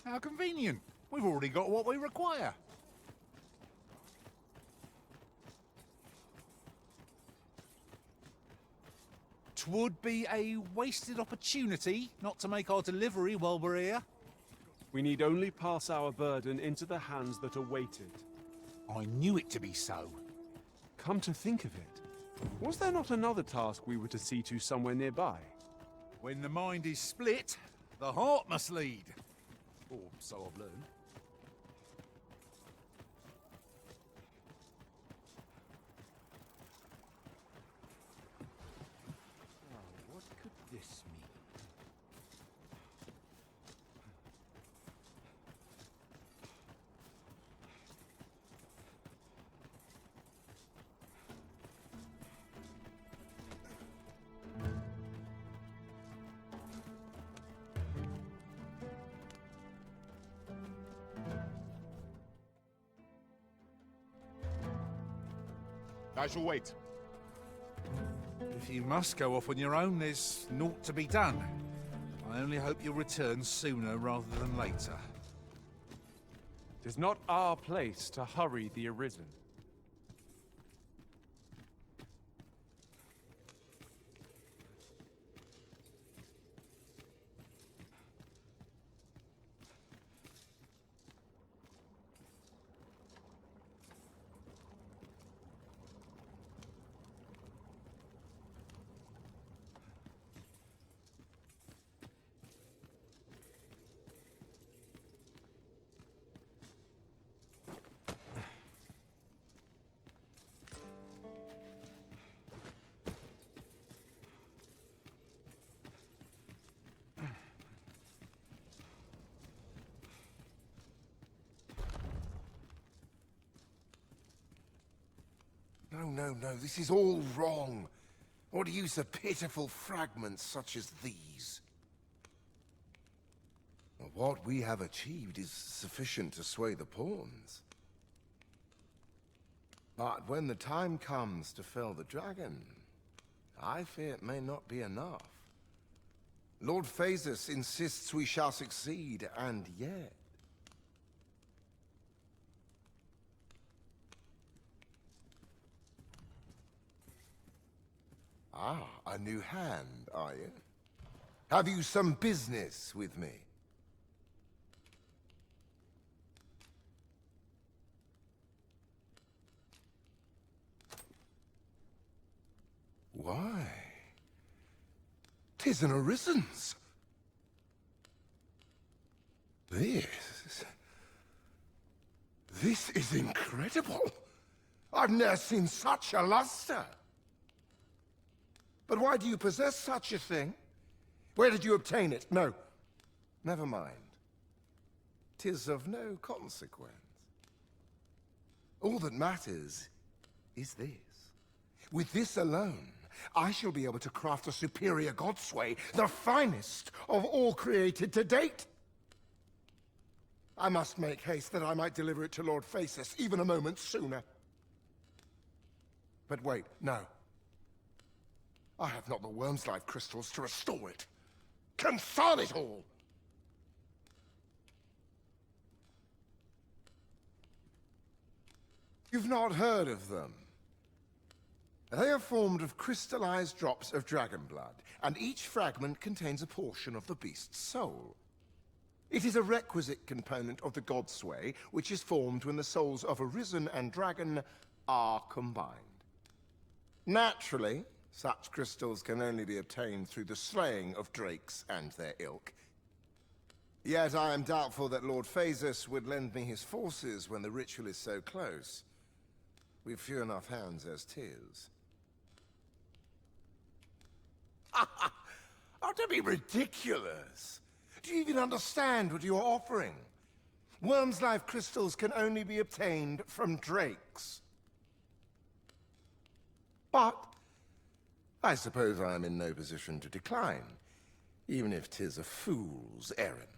How convenient. We've already got what we require. 'Twould be a wasted opportunity not to make our delivery while we're here. We need only pass our burden into the hands that await it. I knew it to be so. Come to think of it, was there not another task we were to see to somewhere nearby? When the mind is split, the heart must lead. Or so I've learned. What could this mean? I shall wait. If you must go off on your own, there's naught to be done. I only hope you'll return sooner rather than later. It is not our place to hurry the Arisen. No, this is all wrong. What use are pitiful fragments such as these? What we have achieved is sufficient to sway the pawns. But when the time comes to fell the dragon, I fear it may not be enough. Lord Phasus insists we shall succeed, and yet... Ah, a new hand, are you? Have you some business with me? Why? 'Tis an Arisen's. This is incredible. I've never seen such a luster. But why do you possess such a thing? Where did you obtain it? No, never mind. 'Tis of no consequence. All that matters is this. With this alone, I shall be able to craft a superior godsway, the finest of all created to date. I must make haste that I might deliver it to Lord Phasus even a moment sooner. But wait, no. I have not the worm's life crystals to restore it. Confound it all! You've not heard of them. They are formed of crystallized drops of dragon blood, and each fragment contains a portion of the beast's soul. It is a requisite component of the Godsway, which is formed when the souls of Arisen and Dragon are combined. Naturally, such crystals can only be obtained through the slaying of drakes and their ilk. Yet I am doubtful that Lord Phasus would lend me his forces when the ritual is so close. We've few enough hands as 'tis. Oh, don't be ridiculous! Do you even understand what you're offering? Worm's life crystals can only be obtained from drakes. But I suppose I am in no position to decline, even if 'tis a fool's errand.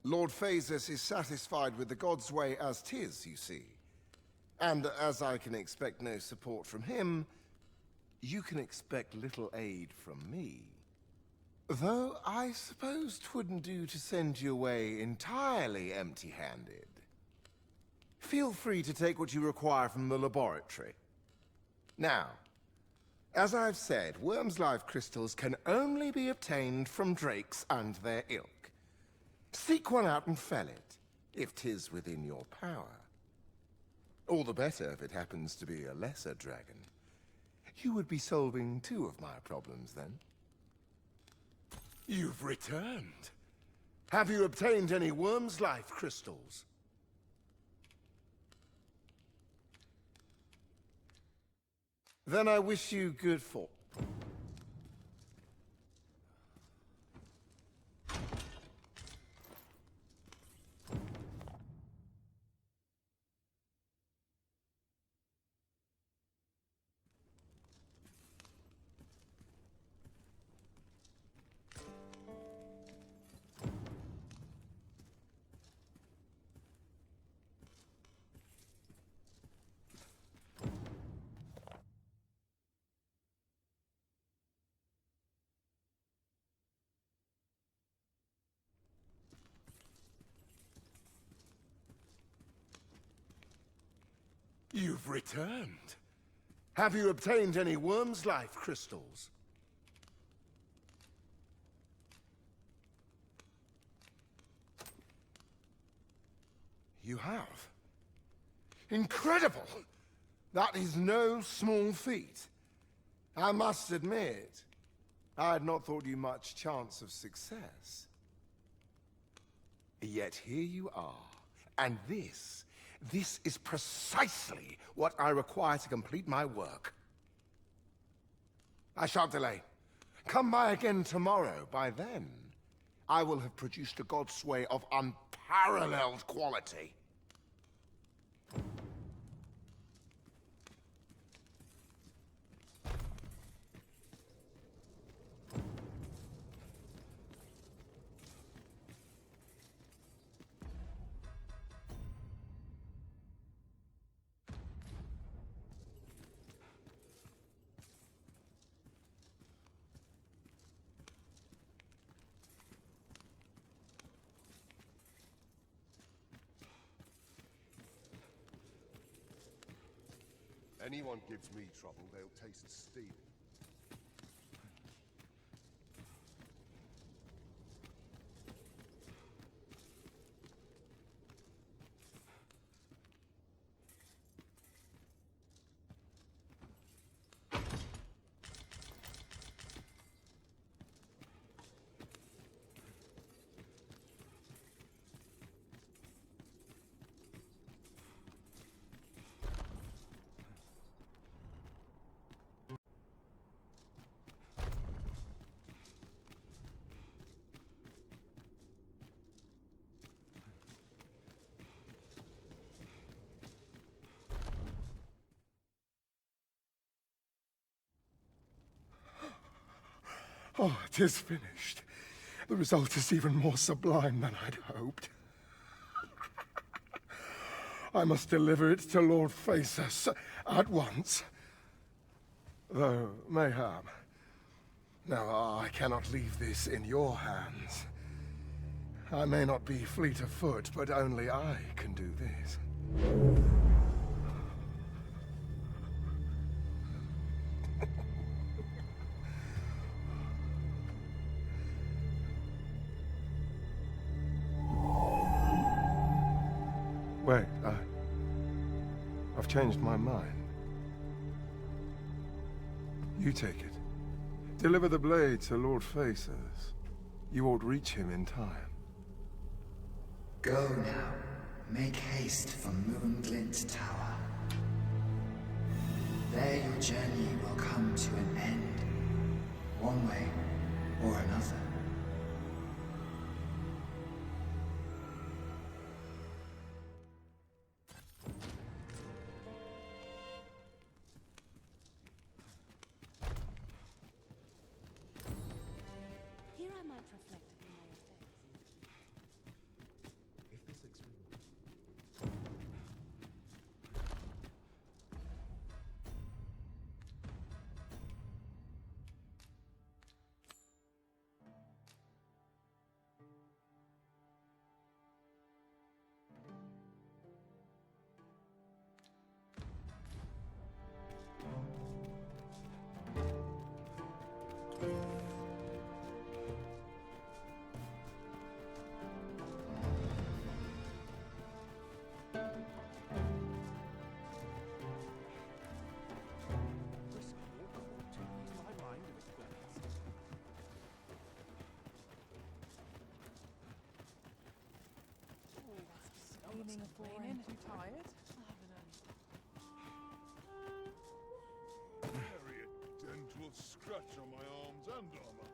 Lord Phasus is satisfied with the Godsway as 'tis, you see. And as I can expect no support from him, you can expect little aid from me. Though I suppose 'twouldn't do to send you away entirely empty-handed. Feel free to take what you require from the laboratory. Now, as I've said, worm's life crystals can only be obtained from drakes and their ilk. Seek one out and fell it, if 'tis within your power. All the better if it happens to be a lesser dragon. You would be solving 2 of my problems then. You've returned. Have you obtained any worm's life crystals? Then I wish you good fortune. You've returned. Have you obtained any worm's life crystals? You have? Incredible! That is no small feat. I must admit, I had not thought you much chance of success. Yet here you are, and this is precisely what I require to complete my work. I shan't delay. Come by again tomorrow. By then, I will have produced a god's way of unparalleled quality. Anyone gives me trouble, they'll taste stealing. Oh, it is finished. The result is even more sublime than I'd hoped. I must deliver it to Lord Phaesus at once. Though, mayhap. Now, I cannot leave this in your hands. I may not be fleet of foot, but only I can do this. Wait, I've changed my mind. You take it. Deliver the blade to Lord Phaesus. You ought reach him in time. Go now. Make haste for Moonglint Tower. There your journey will come to an end, one way or another. Here I might reflect upon my affairs. If this experiment... friend. Too tired? Very dental scratch on my arms and armor.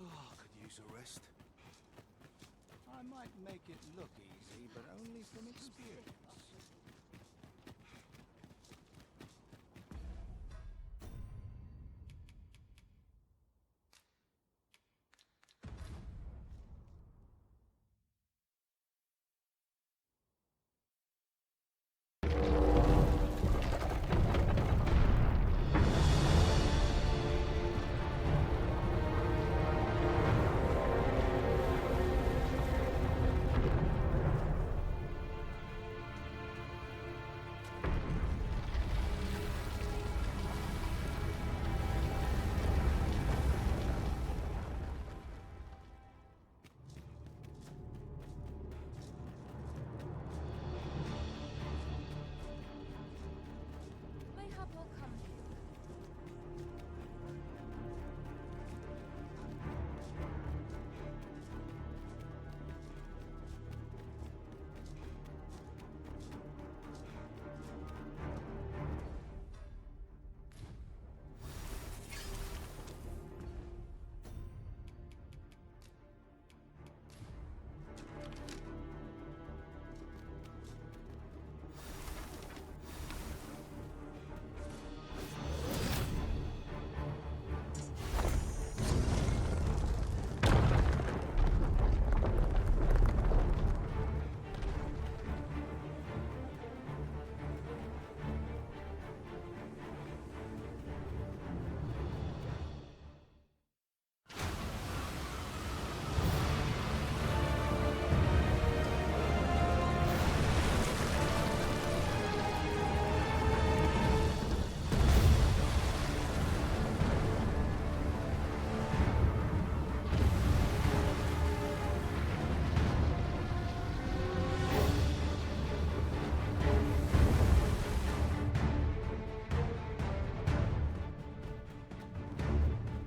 Oh, could use a rest. I might make it look easy, but only from experience. Mayhap I'll come here.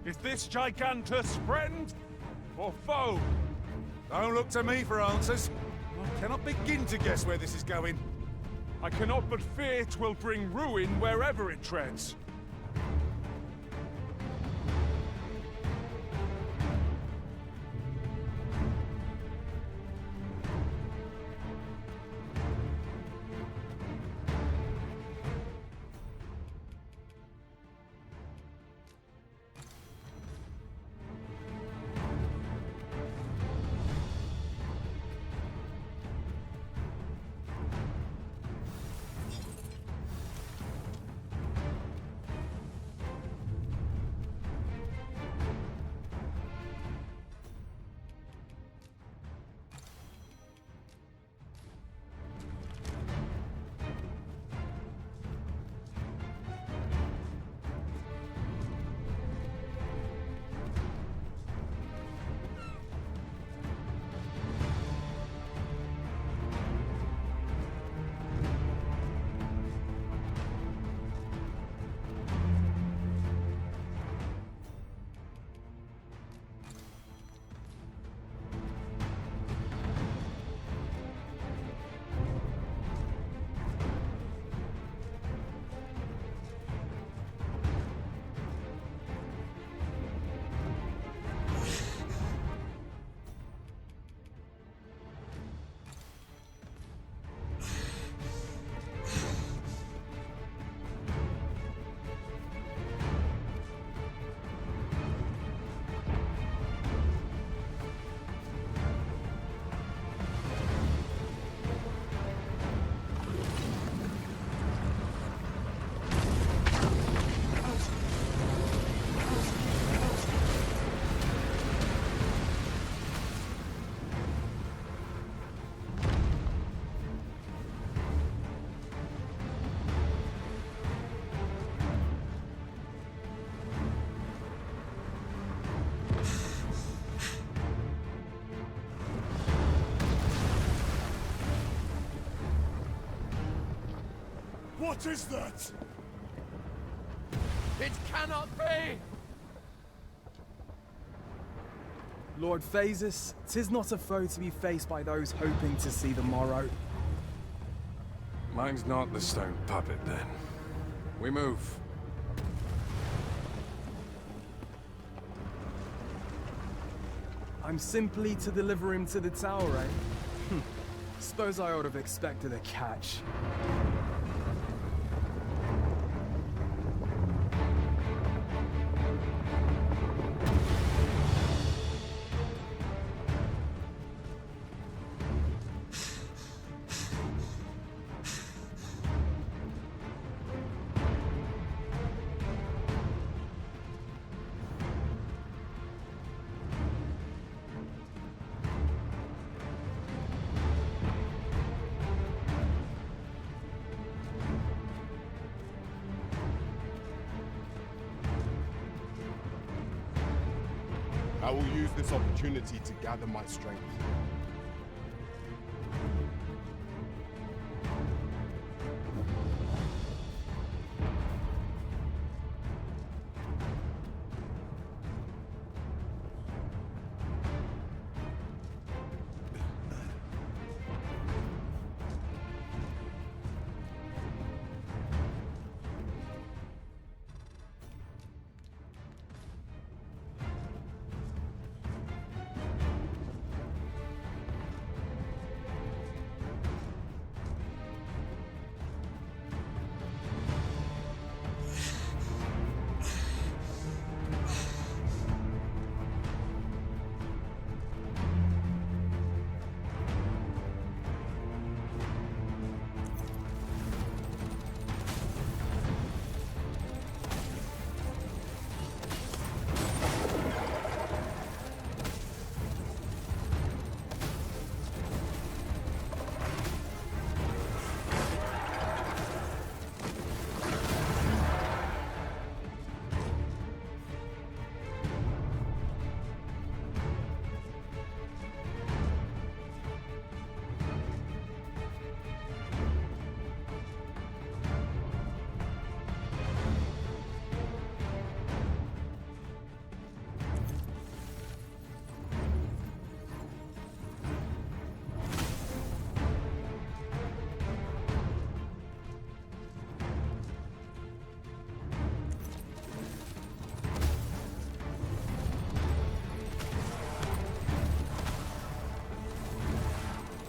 Is this Gigantus friend or foe? Don't look to me for answers. I cannot begin to guess where this is going. I cannot but fear 'twill bring ruin wherever it treads. What is that? It cannot be! Lord Phasis, 'tis not a foe to be faced by those hoping to see the morrow. Mine's not the stone puppet, then. We move. I'm simply to deliver him to the tower, eh? Suppose I ought have expected a catch. I will use this opportunity to gather my strength.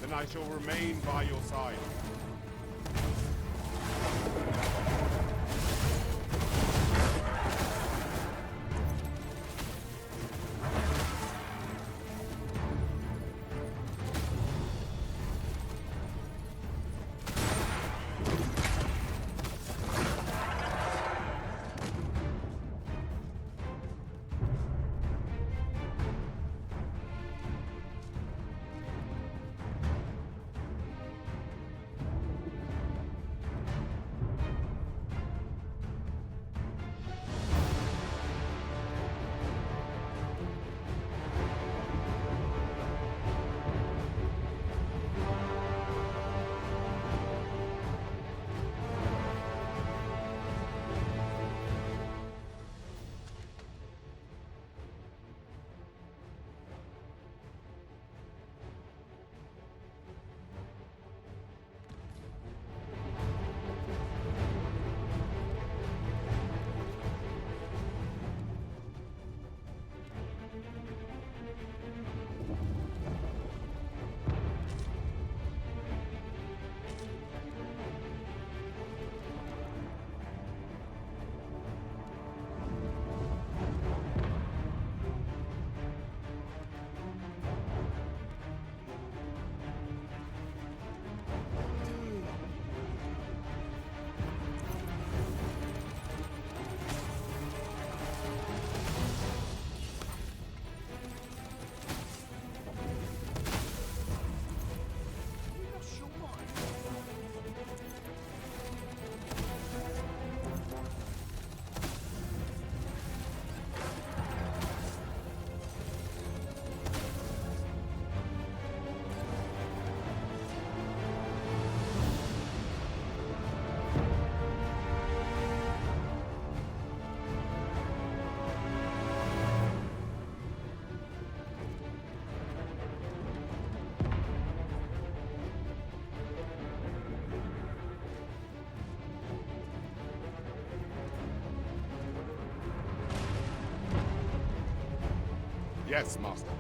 Then I shall remain by your side. Yes, Master.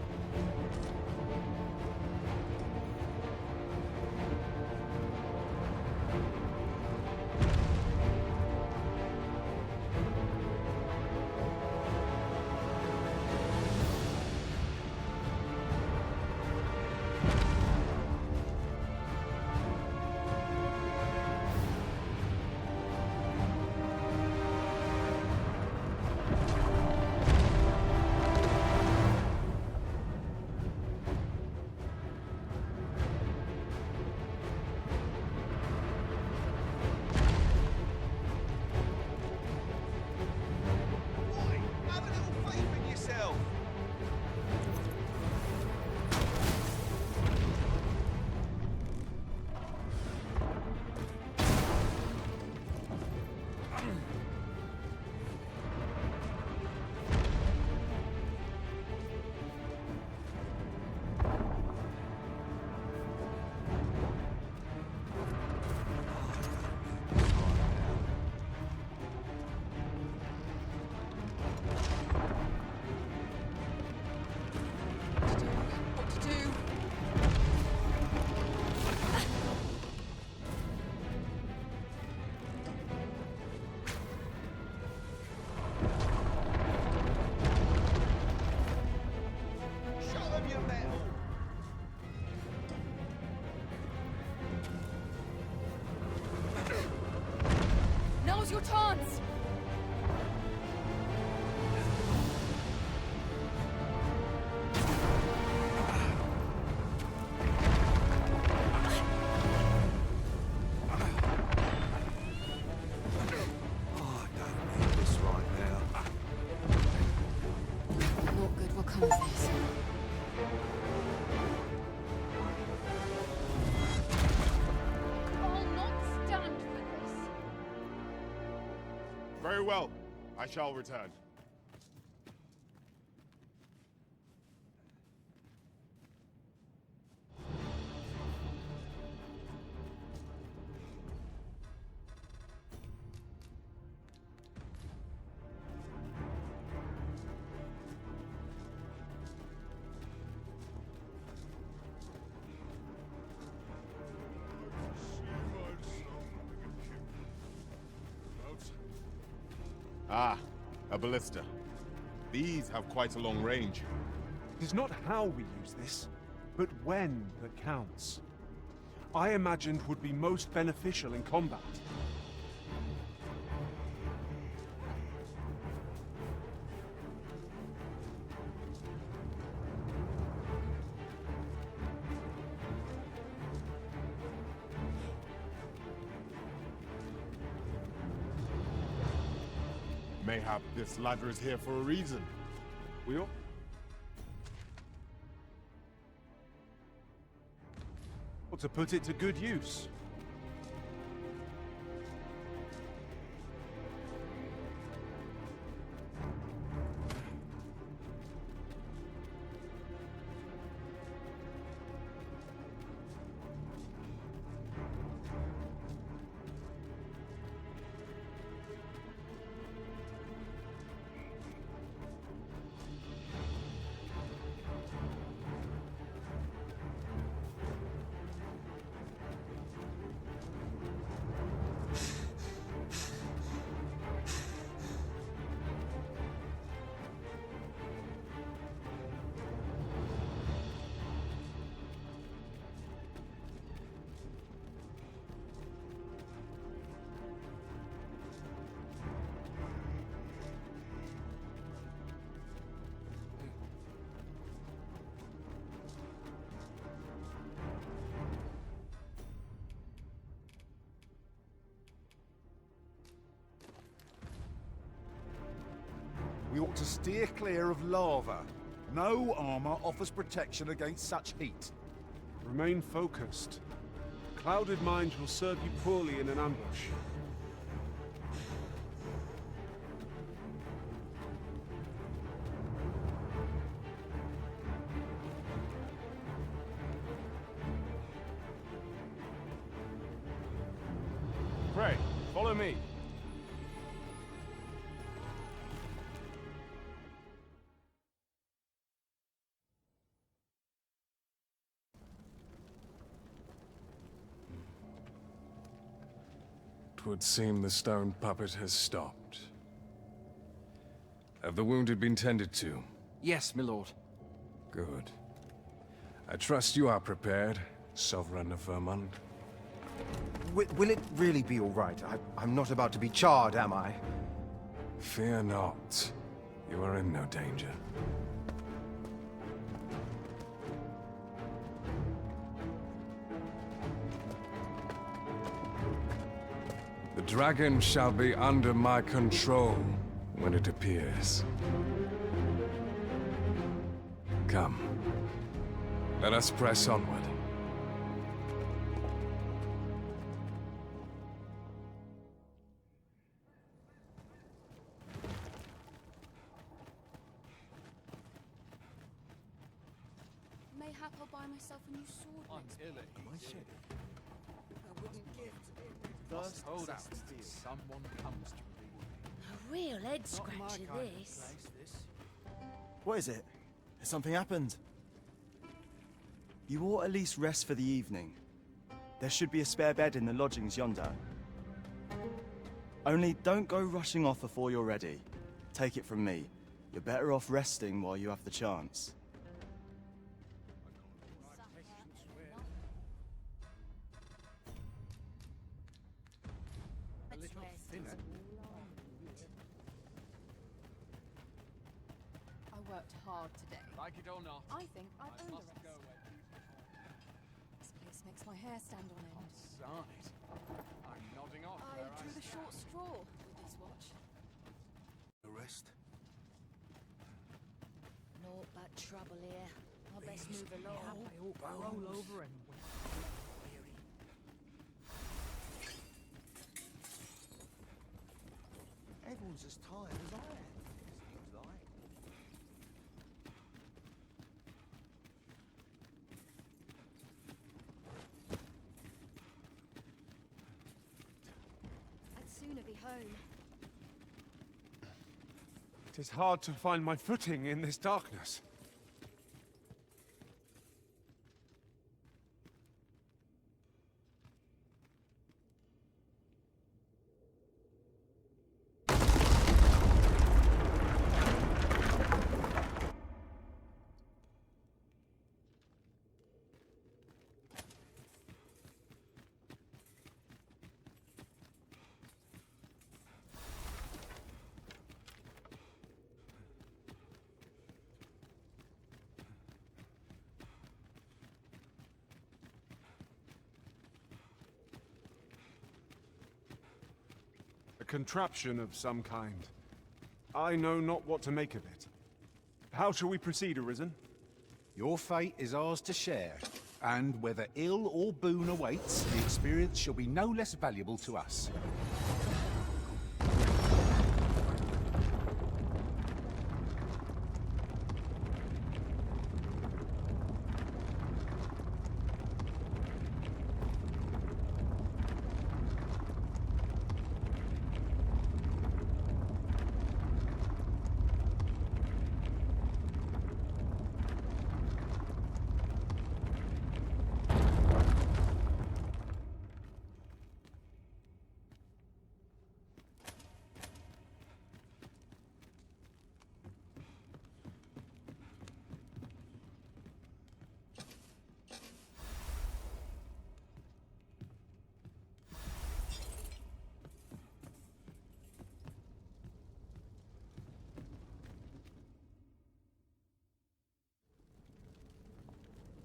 Have a little faith in yourself. What to do? Show them your metal. Now's your chance! Oh, I don't need this right now. Not good will come of this. I'll not stand for this. Very well. I shall return. Ah, a ballista. These have quite a long range. It is not how we use this, but when that counts. I imagined would be most beneficial in combat. Mayhap this ladder is here for a reason. We ought... Or to put it to good use. We ought to steer clear of lava. No armor offers protection against such heat. Remain focused. Clouded mind will serve you poorly in an ambush. Pray, follow me. would seem the stone puppet has stopped. Have the wounded been tended to? Yes, my lord. Good. I trust you are prepared, Sovereign of Vermont. Will it really be all right? I'm not about to be charred, am I? Fear not. You are in no danger. The dragon shall be under my control when it appears. Come. Let us press onward. Mayhap I'll buy myself a new sword next week. I wouldn't give First hold out till someone comes to me. a real head scratcher, this. What is it? Has something happened? You ought at least rest for the evening. There should be a spare bed in the lodgings yonder. Only don't go rushing off before you're ready. Take it from me. You're better off resting while you have the chance. I worked hard today. Like it or not, I think I've earned the rest. This place makes my hair stand on end. side. I'm nodding off I where drew the short straw with this watch. The rest? Naught but trouble here. I'll best move along. Roll over and everyone's as tired as I am, seems like. I'd sooner be home. It is hard to find my footing in this darkness. A contraption of some kind. I know not what to make of it. How shall we proceed, Arisen? Your fate is ours to share, and whether ill or boon awaits, the experience shall be no less valuable to us.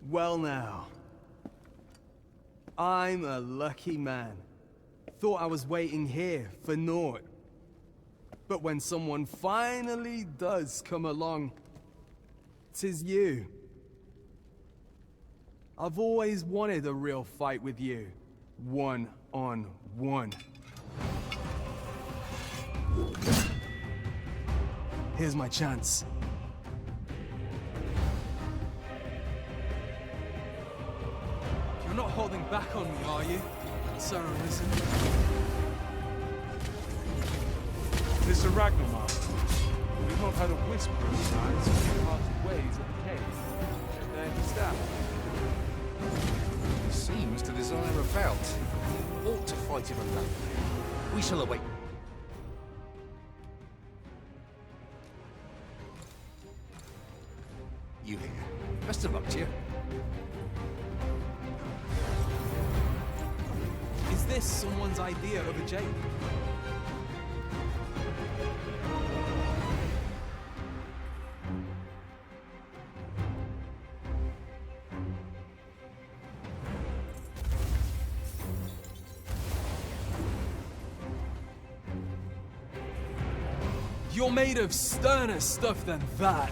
Well now. I'm a lucky man. Thought I was waiting here for naught. But when someone finally does come along, 'tis you. I've always wanted a real fight with you. One-on-one. Here's my chance. You're not holding back on me, are you, Sir Arisen? Mr. Ragnar, we've not had a whisper of signs of your parted ways at the cave. I understand. He seems to desire a bout. Ought to fight him alone. We shall await. You here. Best of luck to you. Is this someone's idea of a jail? You're made of sterner stuff than that.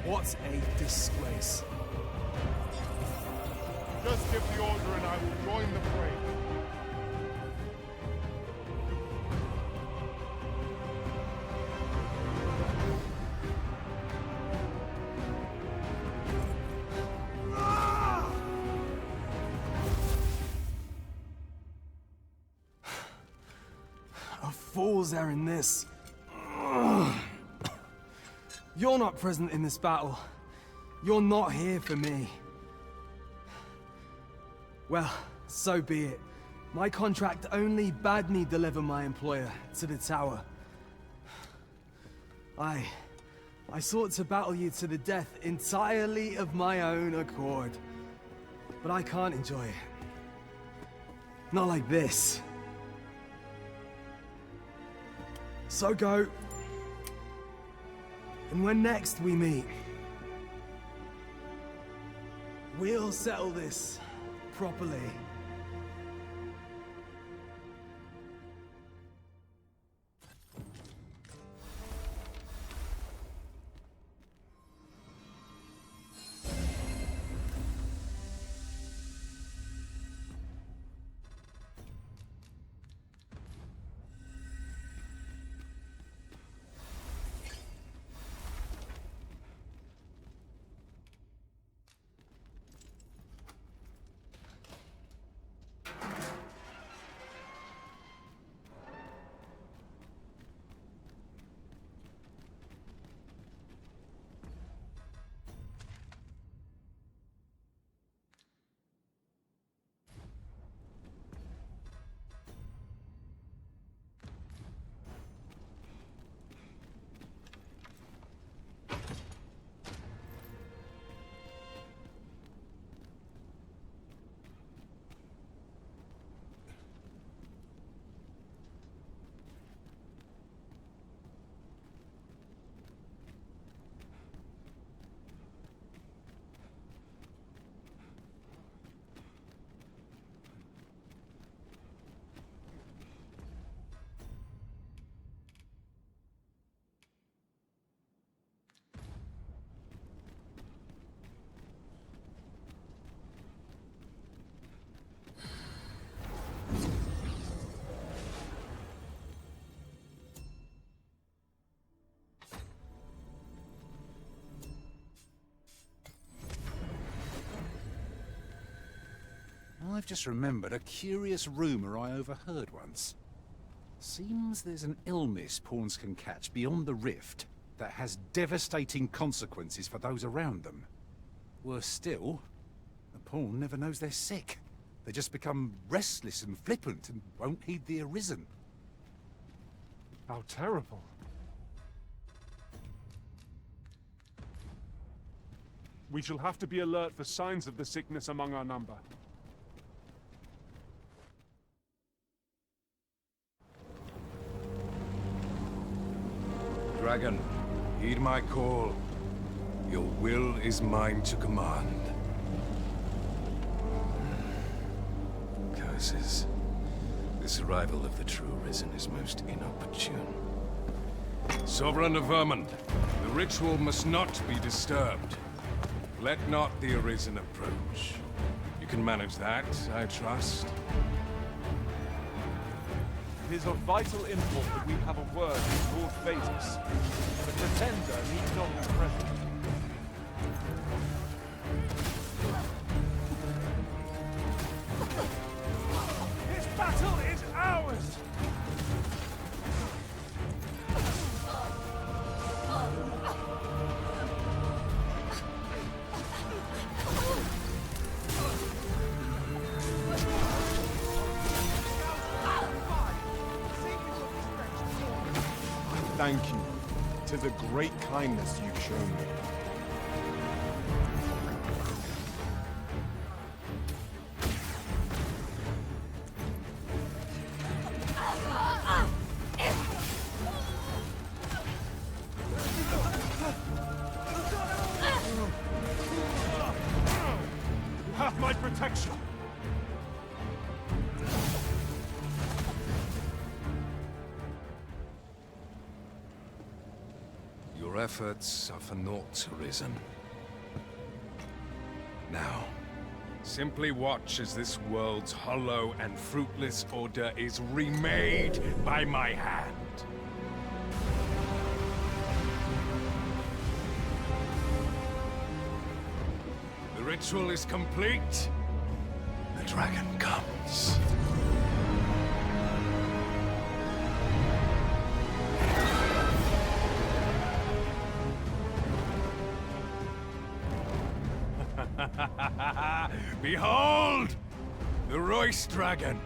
What a disgrace. Just give the order and I will join the fray. A fool's errand this. You're not present in this battle. You're not here for me. Well, so be it. My contract only bade me deliver my employer to the tower. I sought to battle you to the death entirely of my own accord. But I can't enjoy it. Not like this. So go. And when next we meet, we'll settle this properly. I've just remembered a curious rumor I overheard once. Seems there's an illness pawns can catch beyond the rift that has devastating consequences for those around them. Worse still, the pawn never knows they're sick. They just become restless and flippant and won't heed the Arisen. How terrible. We shall have to be alert for signs of the sickness among our number. Dragon, heed my call. Your will is mine to command. Curses. This arrival of the true Arisen is most inopportune. Sovereign of Vermund, the ritual must not be disturbed. Let not the Arisen approach. You can manage that, I trust. It is of vital import that we have a word with Lord Phaetus. The pretender need not be present. thank you. 'Tis a great kindness you've shown me. You have my protection. Your efforts are for naught, Arisen. Now, simply watch as this world's hollow and fruitless order is remade by my hand. The ritual is complete. The dragon comes. Behold! The Royce Dragon!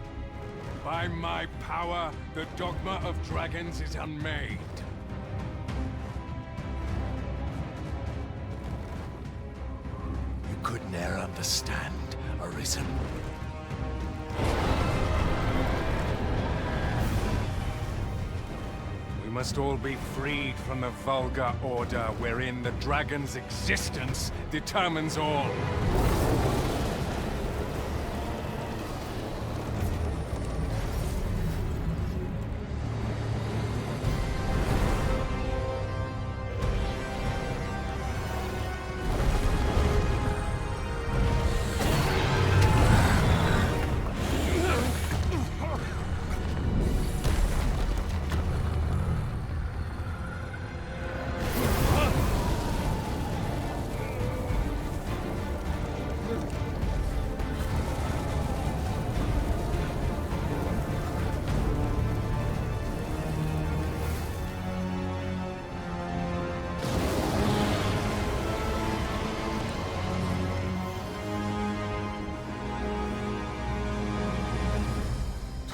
By my power, the Dogma of Dragons is unmade. You could ne'er understand, Arisen. We must all be freed from the vulgar order wherein the dragon's existence determines all.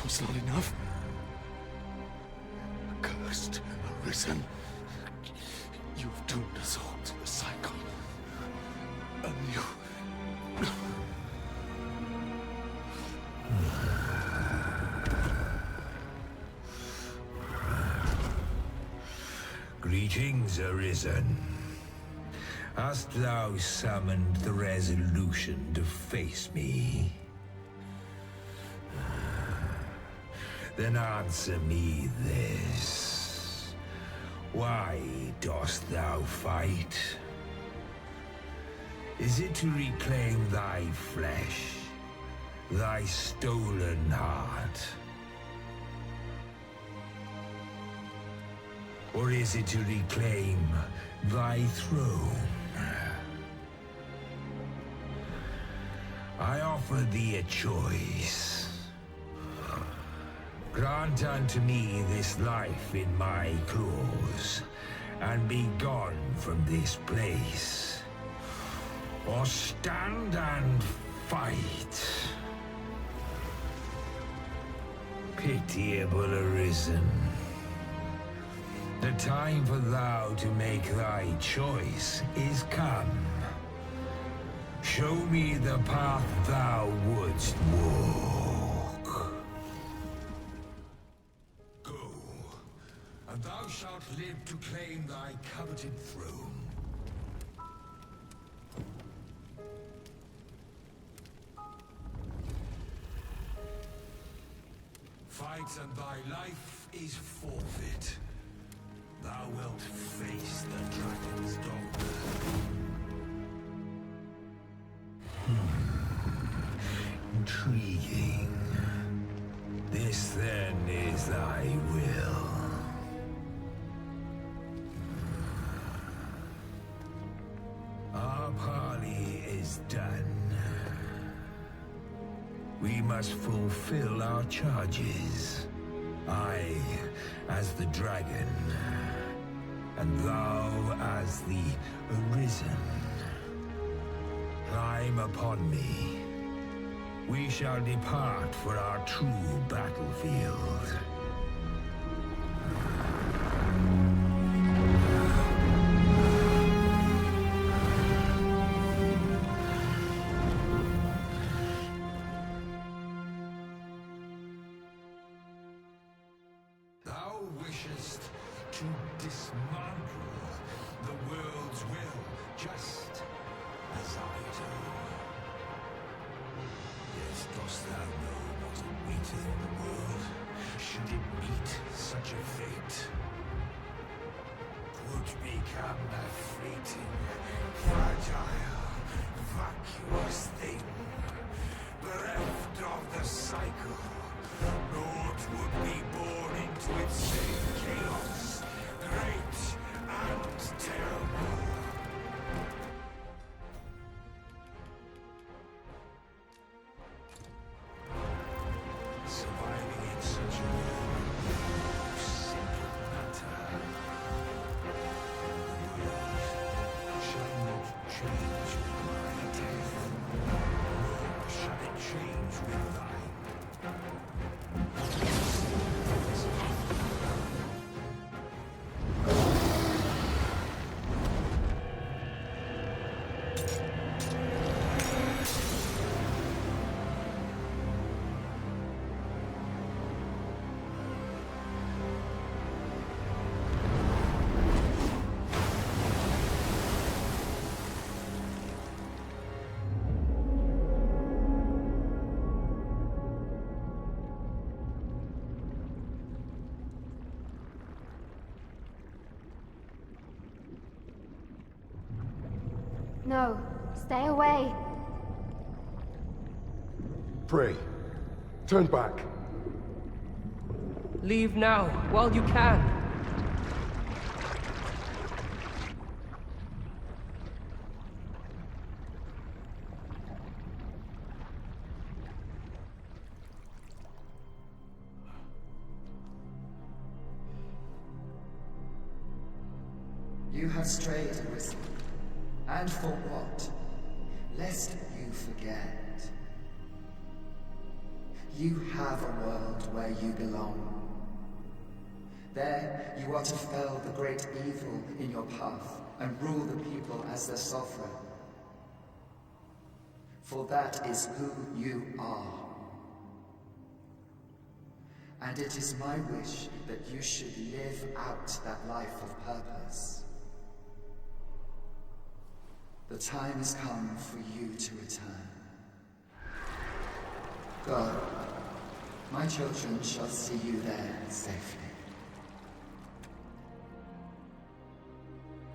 Was not enough. Cursed Arisen. You have doomed us all to the cycle. And you... Greetings, Arisen. Hast thou summoned the resolution to face me? Then answer me this. Why dost thou fight? Is it to reclaim thy flesh, thy stolen heart? Or is it to reclaim thy throne? I offer thee a choice. Grant unto me this life in my claws, and be gone from this place. Or stand and fight. Pitiable Arisen. The time for thou to make thy choice is come. Show me the path thou wouldst walk. And thou shalt live to claim thy coveted throne. Fight and thy life is forfeit. Thou wilt face the dragon's dogma. Intriguing. This then is thy will. Our parley is done. We must fulfill our charges. I, as the dragon, and thou as the Arisen. Climb upon me. We shall depart for our true battlefield. No, stay away. Pray. Turn back. Leave now, while you can. You have strayed, Arisen. And for what? Lest you forget. You have a world where you belong. There, you are to fell the great evil in your path and rule the people as their sovereign. For that is who you are. And it is my wish that you should live out that life of purpose. The time has come for you to return. Go. My children shall see you there safely.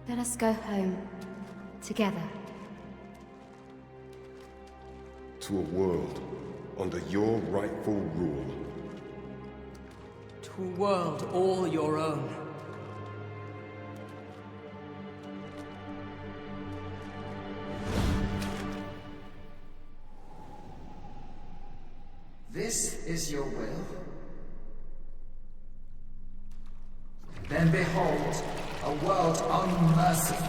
Let us go home. Together. To a world under your rightful rule. To a world all your own. This is your will? Then behold, a world unmerciful,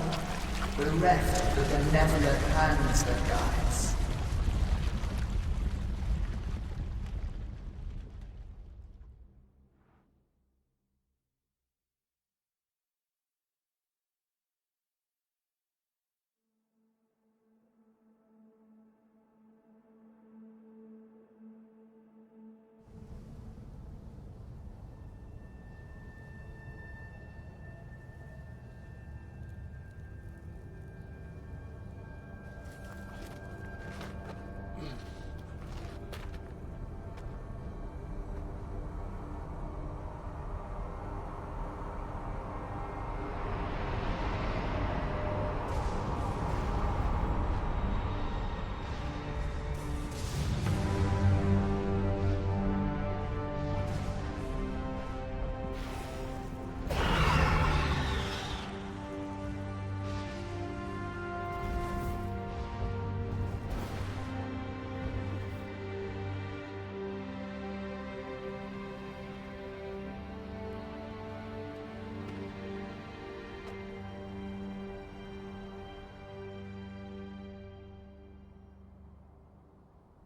bereft of the benevolent hands that guides.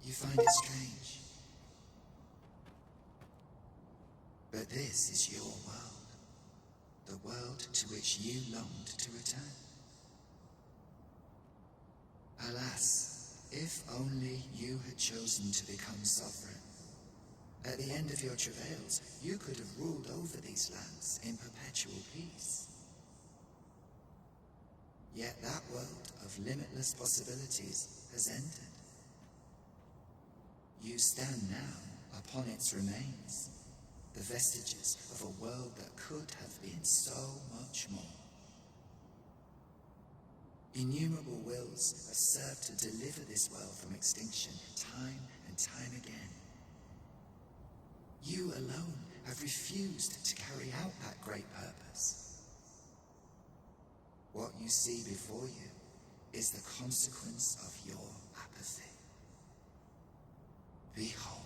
You find it strange. But this is your world. The world to which you longed to return. Alas, if only you had chosen to become sovereign. At the end of your travails, you could have ruled over these lands in perpetual peace. Yet that world of limitless possibilities has ended. You stand now upon its remains, the vestiges of a world that could have been so much more. Innumerable wills have served to deliver this world from extinction time and time again. You alone have refused to carry out that great purpose. What you see before you is the consequence of your apathy. Behold.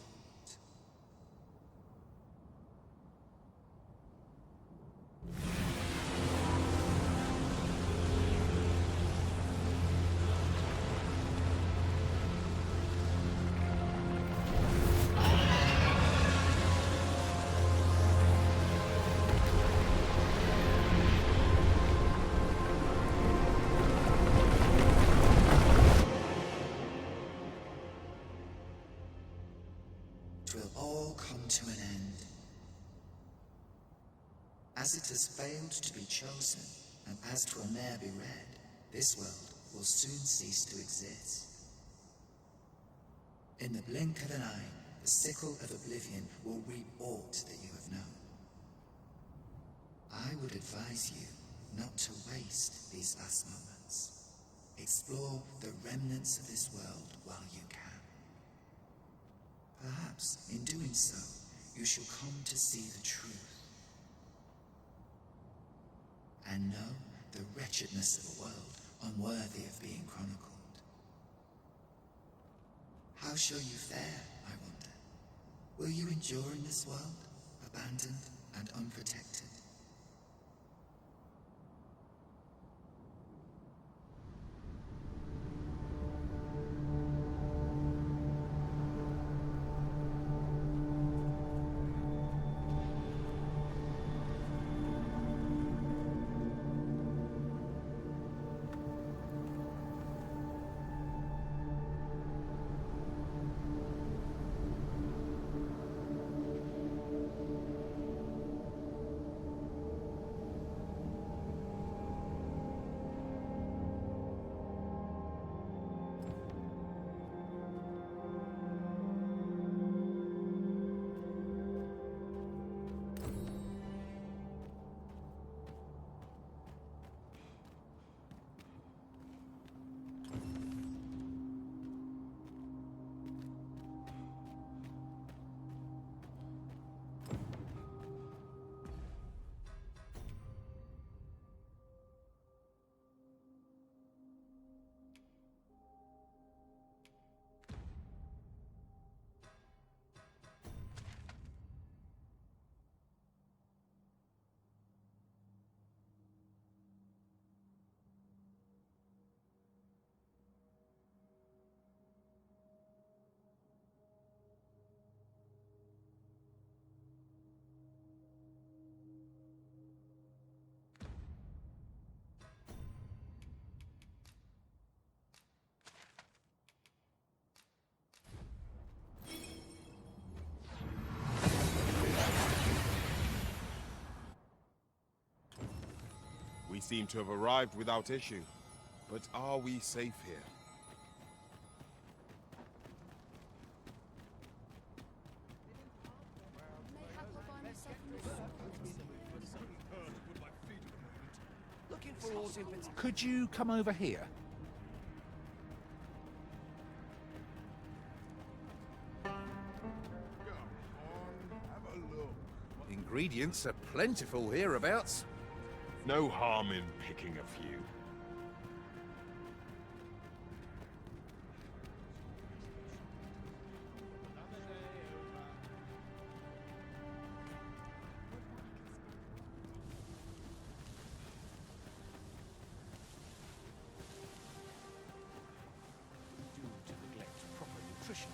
to an end. As it has failed to be chosen, and as 'twill ne'er be read, this world will soon cease to exist. In the blink of an eye, the sickle of oblivion will reap aught that you have known. I would advise you not to waste these last moments. Explore the remnants of this world while you can. Perhaps, in doing so, you shall come to see the truth. And know the wretchedness of a world unworthy of being chronicled. How shall you fare, I wonder? Will you endure in this world, abandoned and unprotected? We seem to have arrived without issue. But are we safe here? Mayhap I'll buy myself a new sword. Looking for aught in particular. Could you come over here? Ingredients are plentiful hereabouts. No harm in picking a few. Due to neglect proper nutrition.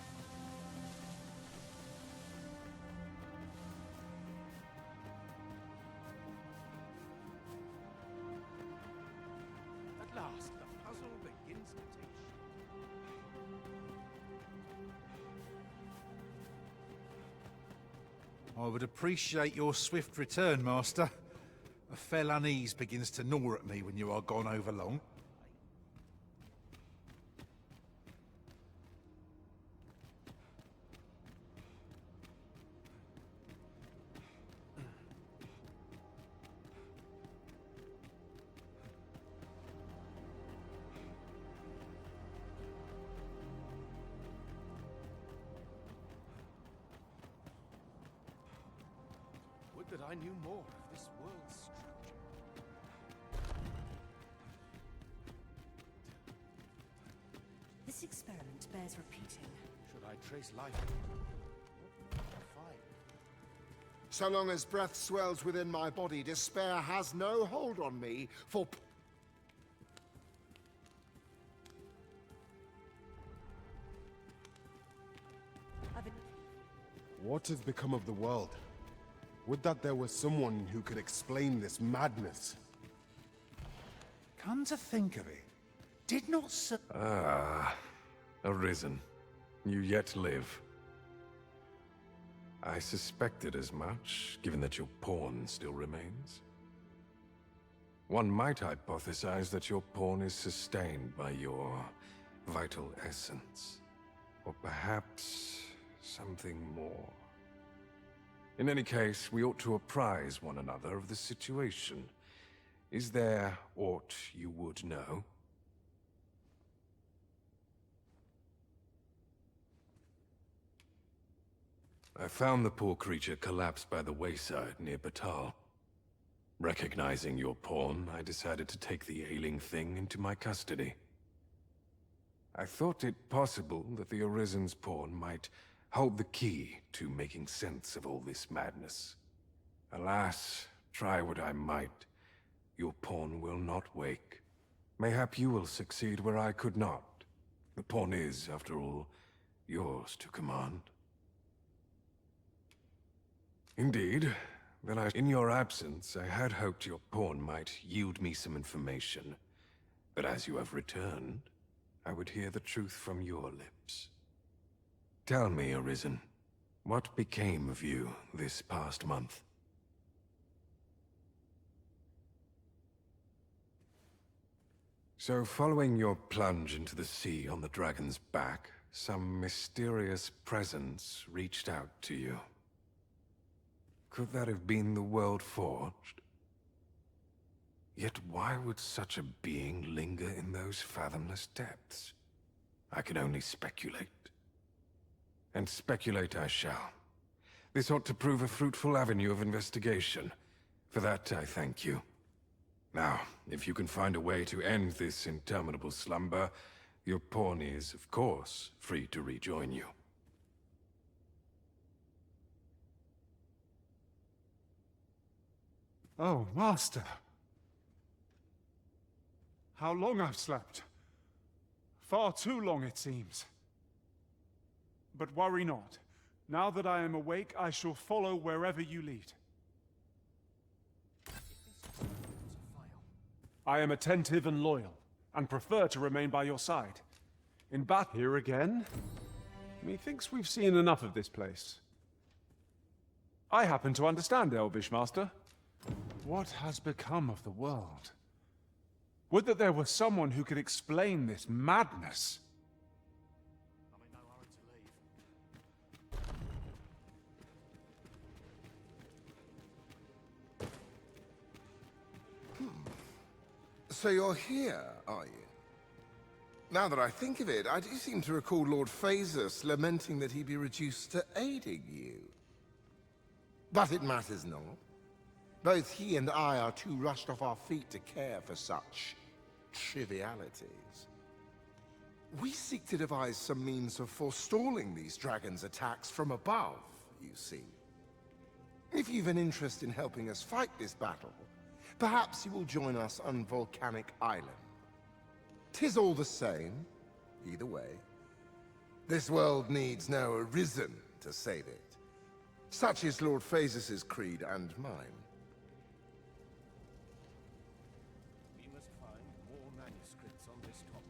At last, the puzzle begins to take shape. I would appreciate your swift return, Master. A fell unease begins to gnaw at me when you are gone over long. Would that I knew more of this world's structure. This experiment bears repeating. Should I trace life? Fine. So long as breath swells within my body, despair has no hold on me, for... What has become of the world? Would that there was someone who could explain this madness. Come to think of it, did not Sir... Ah, Arisen. You yet live. I suspected as much, given that your pawn still remains. One might hypothesize that your pawn is sustained by your vital essence. Or perhaps something more. In any case, we ought to apprise one another of the situation. Is there aught you would know? I found the poor creature collapsed by the wayside near Batal. Recognizing your pawn, I decided to take the ailing thing into my custody. I thought it possible that the Arisen's pawn might hold the key to making sense of all this madness. Alas, try what I might, your pawn will not wake. Mayhap you will succeed where I could not. The pawn is, after all, yours to command. Indeed. Then in your absence, I had hoped your pawn might yield me some information. But as you have returned, I would hear the truth from your lips. Tell me, Arisen, what became of you this past month? So, following your plunge into the sea on the dragon's back, some mysterious presence reached out to you. Could that have been the World Forged? Yet why would such a being linger in those fathomless depths? I can only speculate. And speculate I shall. This ought to prove a fruitful avenue of investigation. For that, I thank you. Now, if you can find a way to end this interminable slumber, your pawn is, of course, free to rejoin you. Oh, Master. How long I've slept. Far too long, it seems. But worry not. Now that I am awake, I shall follow wherever you lead. I am attentive and loyal, and prefer to remain by your side. In bat here again? Methinks we've seen enough of this place. I happen to understand Elvish, Master. What has become of the world? Would that there were someone who could explain this madness. So you're here, are you? Now that I think of it, I do seem to recall Lord Phasus lamenting that he be reduced to aiding you. But it matters not. Both he and I are too rushed off our feet to care for such trivialities. We seek to devise some means of forestalling these dragons' attacks from above, you see. If you've an interest in helping us fight this battle, perhaps you will join us on Volcanic Island. 'Tis all the same, either way. This world needs no Arisen to save it. Such is Lord Phasus's creed and mine. We must find more manuscripts on this topic.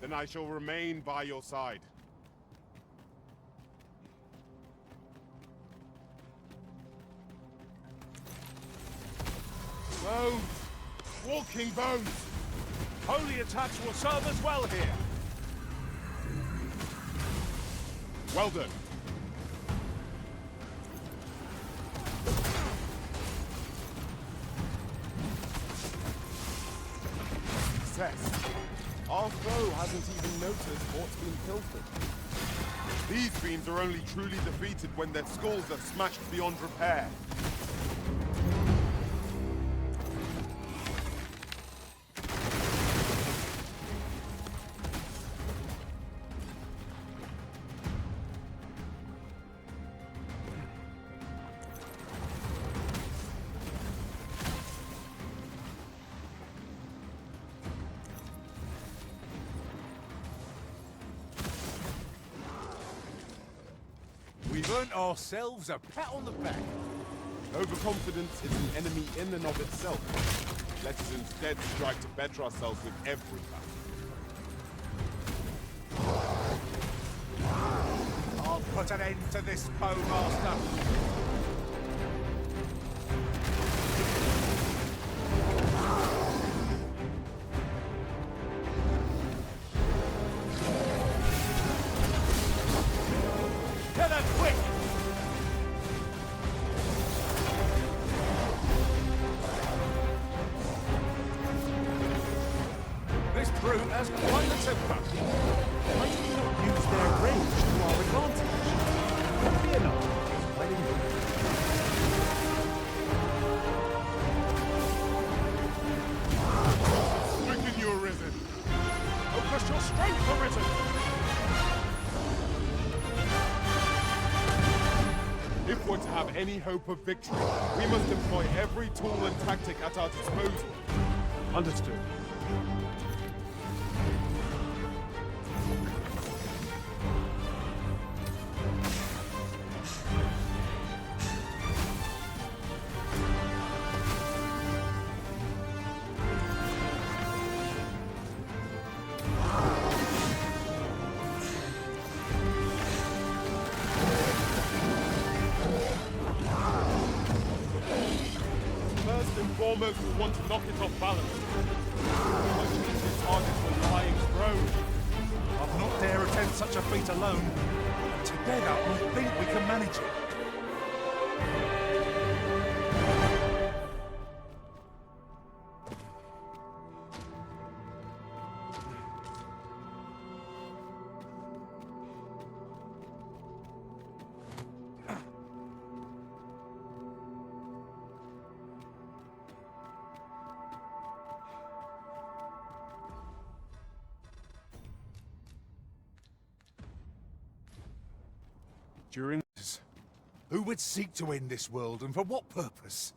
Then I shall remain by your side. Bones! Walking bones! Holy attacks will serve us well here. Well done. Success. Our foe hasn't even noticed what's been pilfered. These fiends are only truly defeated when their skulls are smashed beyond repair. We've earned ourselves a pat on the back. Overconfidence is an enemy in and of itself. Let us instead strive to better ourselves with every battle. I'll put an end to this, Bowmaster. Has quite a temper. Why do we not use their range to our advantage? Fear not, it's well in you. Stricken you, Arisen. Focus your strength, Arisen. If we're to have any hope of victory, we must employ every tool and tactic at our disposal. Understood. Foremost, we want to knock it off balance. Its targets were lying prone. I'd not dare attempt such a feat alone. Together, I think we can manage it. During who would seek to end this world, and for what purpose?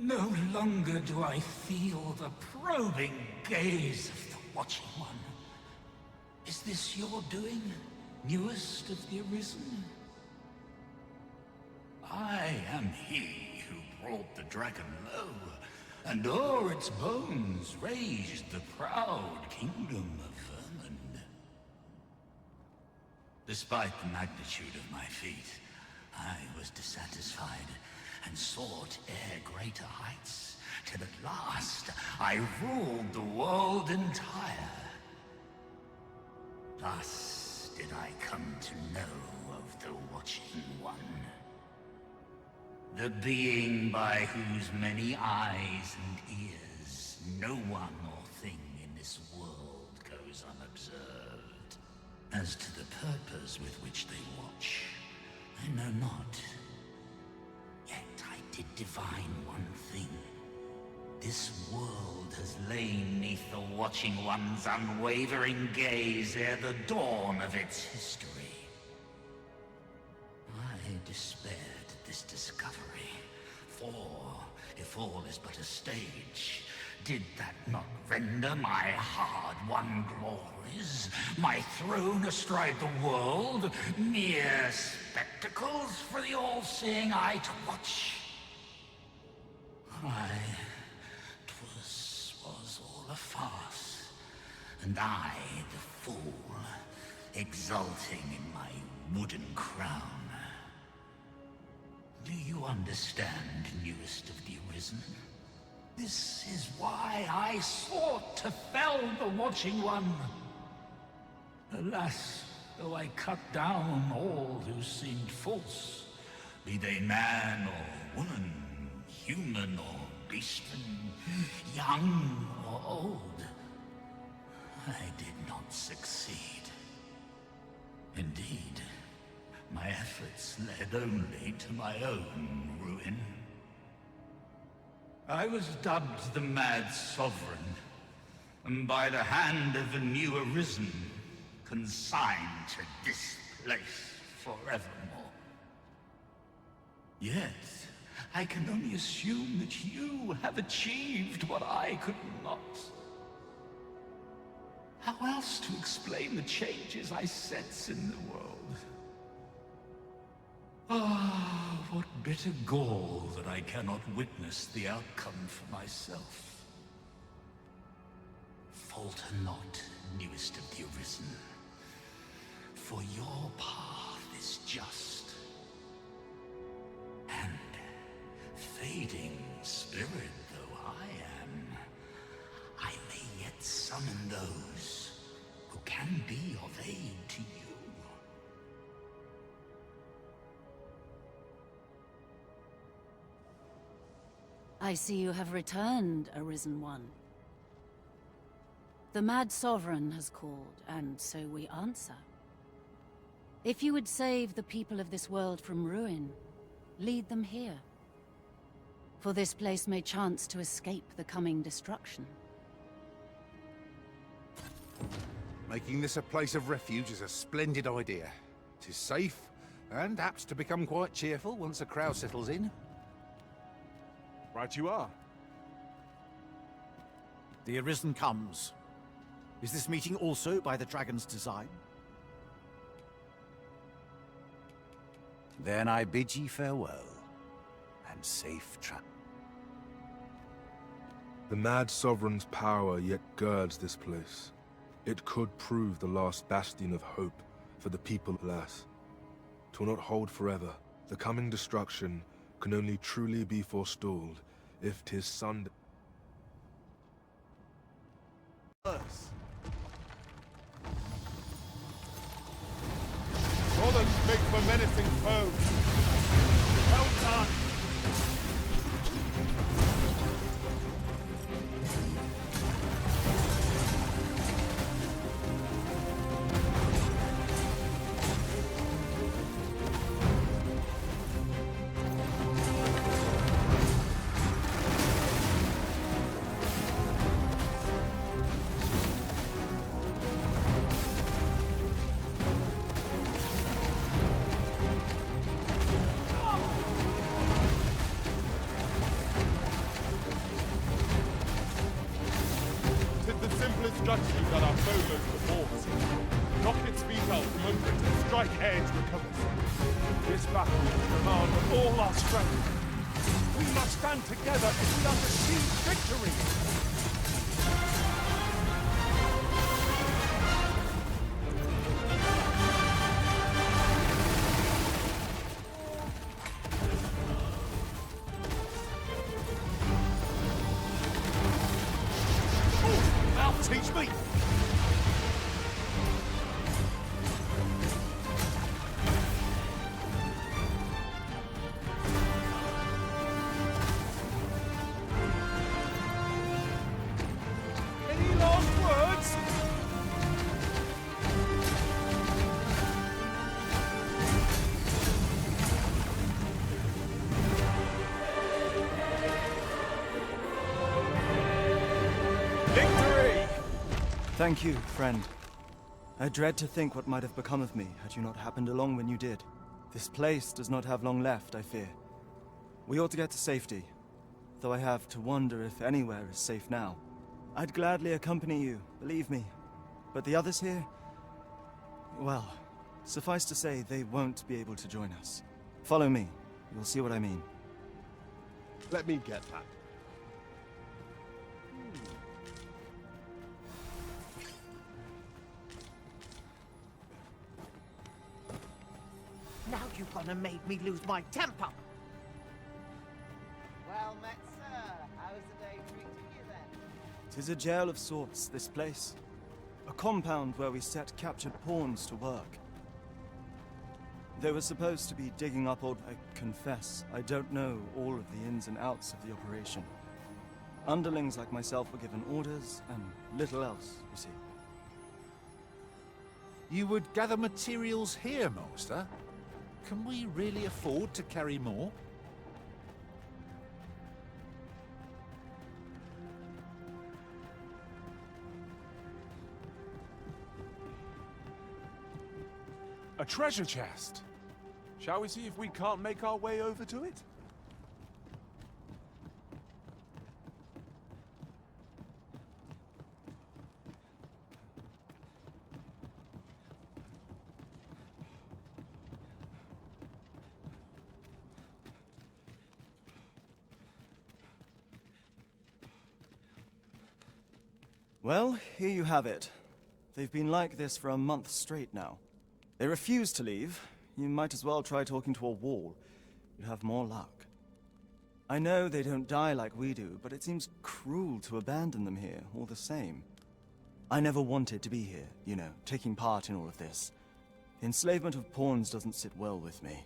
No longer do I feel the probing gaze of the Watching One. Is this your doing, newest of the Arisen? I am he who brought the dragon low, and o'er its bones raised the proud kingdom of vermin. Despite the magnitude of my feat, I was dissatisfied and sought e'er greater heights, till at last I ruled the world entire. Thus did I come to know of the Watching One. The being by whose many eyes and ears no one or thing in this world goes unobserved. As to the purpose with which they watch, I know not. Yet I did divine one thing. This world has lain neath the Watching One's unwavering gaze ere the dawn of its history. I despaired at this discovery, for if all is but a stage, did that not render my hard-won glories, my throne astride the world, mere spectacles for the all-seeing eye to watch? Was all a farce, and I, the fool, exulting in my wooden crown. Do you understand, newest of the Arisen? This is why I sought to fell the Watching One. Alas, though I cut down all who seemed false, be they man or woman, human or beastman, young or old, I did not succeed. Indeed, my efforts led only to my own ruin. I was dubbed the Mad Sovereign, and by the hand of a new Arisen, consigned to this place forevermore. Yet, I can only assume that you have achieved what I could not. How else to explain the changes I sense in the world? Ah, what bitter gall that I cannot witness the outcome for myself. Falter not, newest of the Arisen, for your path is just. And fading spirit though I am, I may yet summon those who can be of aid to you. I see you have returned, Arisen One. The Mad Sovereign has called, and so we answer. If you would save the people of this world from ruin, lead them here. For this place may chance to escape the coming destruction. Making this a place of refuge is a splendid idea. 'Tis safe, and apt to become quite cheerful once a crowd settles in. Right you are. The Arisen comes. Is this meeting also by the dragon's design? Then I bid ye farewell, and safe travel. The Mad Sovereign's power yet girds this place. It could prove the last bastion of hope for the people, alas. 'Twill not hold forever. The coming destruction can only truly be forestalled if 'tis sun. Northern's make for menacing foes. Well done. Strategy that our foe knows before. Knock its feet out from under it and strike ere it recovers. This battle will demand all our strength. We must stand together if we are to achieve victory. Teach me! Thank you, friend. I dread to think what might have become of me had you not happened along when you did. This place does not have long left, I fear. We ought to get to safety, though I have to wonder if anywhere is safe now. I'd gladly accompany you, believe me. But the others here? Well, suffice to say, they won't be able to join us. Follow me. You'll see what I mean. Let me get that. Now you've gone and made me lose my temper! Well met, sir. How's the day treating you then? 'Tis a jail of sorts, this place. A compound where we set captured pawns to work. They were supposed to be digging up old... I confess, I don't know all of the ins and outs of the operation. Underlings like myself were given orders, and little else, you see. You would gather materials here, Master? Can we really afford to carry more? A treasure chest! Shall we see if we can't make our way over to it? Well, here you have it. They've been like this for a month straight now. They refuse to leave. You might as well try talking to a wall. You'd have more luck. I know they don't die like we do, but it seems cruel to abandon them here, all the same. I never wanted to be here, you know, taking part in all of this. The enslavement of pawns doesn't sit well with me.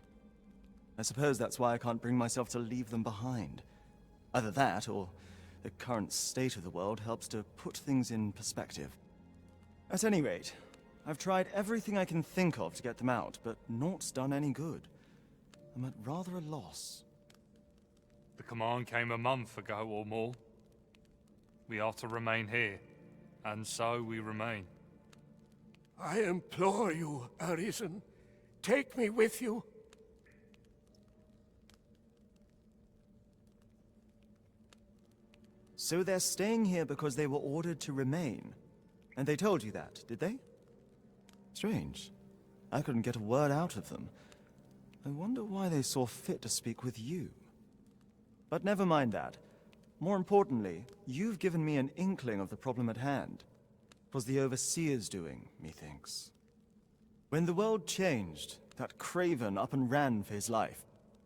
I suppose that's why I can't bring myself to leave them behind. Either that, or the current state of the world helps to put things in perspective. At any rate, I've tried everything I can think of to get them out, but naught's done any good. I'm at rather a loss. The command came a month ago or more. We are to remain here, and so we remain. I implore you, Arisen. Take me with you. So they're staying here because they were ordered to remain. And they told you that, did they? Strange. I couldn't get a word out of them. I wonder why they saw fit to speak with you. But never mind that. More importantly, you've given me an inkling of the problem at hand. 'Twas the Overseer's doing, methinks. When the world changed, that craven up and ran for his life.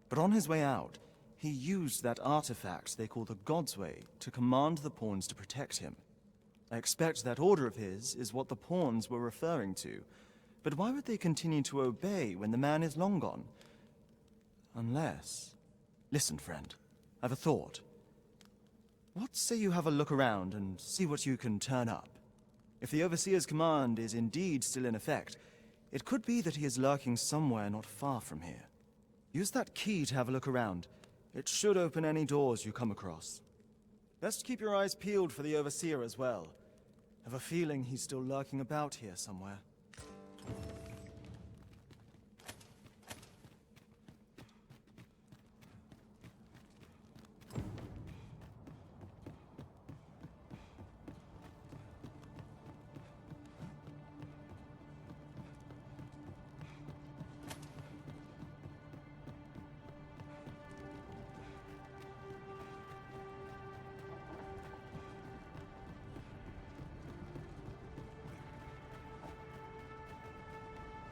But on his way out, he used that artifact they call the God's Way to command the pawns to protect him. I expect that order of his is what the pawns were referring to. But why would they continue to obey when the man is long gone? Unless... Listen, friend. I've a thought. What say you have a look around and see what you can turn up? If the Overseer's command is indeed still in effect, it could be that he is lurking somewhere not far from here. Use that key to have a look around. It should open any doors you come across. Best keep your eyes peeled for the Overseer as well. I have a feeling he's still lurking about here somewhere.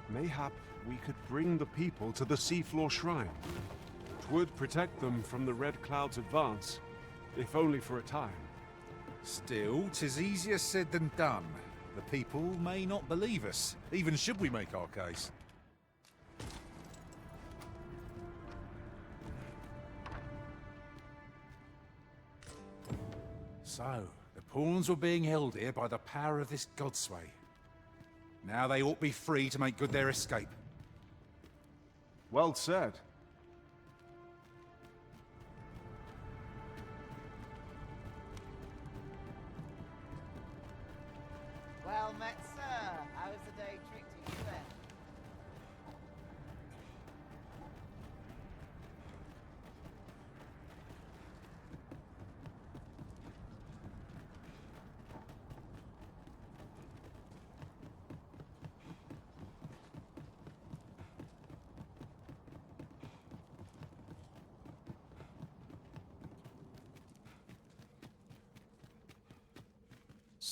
Mayhap we could bring the people to the seafloor shrine. 'Twould protect them from the Red Cloud's advance, if only for a time. Still, 'tis easier said than done. The people may not believe us, even should we make our case. So, the pawns were being held here by the power of this Godsway. Now they ought to be free to make good their escape. Well said.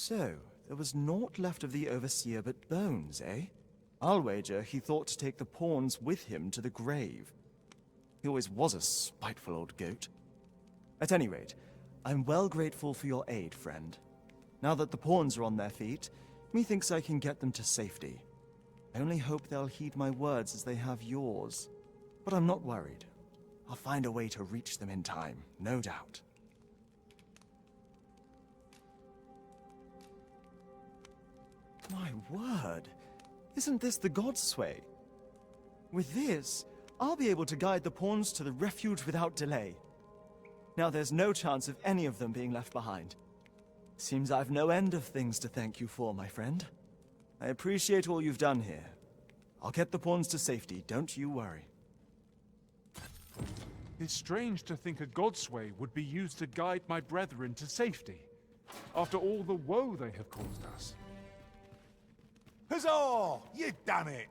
So, there was naught left of the Overseer but bones, eh? I'll wager he thought to take the pawns with him to the grave. He always was a spiteful old goat. At any rate, I'm well grateful for your aid, friend. Now that the pawns are on their feet, methinks I can get them to safety. I only hope they'll heed my words as they have yours. But I'm not worried. I'll find a way to reach them in time, no doubt. My word! Isn't this the Godsway? With this, I'll be able to guide the pawns to the refuge without delay. Now there's no chance of any of them being left behind. Seems I've no end of things to thank you for, my friend. I appreciate all you've done here. I'll get the pawns to safety, don't you worry. It's strange to think a Godsway would be used to guide my brethren to safety, after all the woe they have caused us. Huzzah! You done it!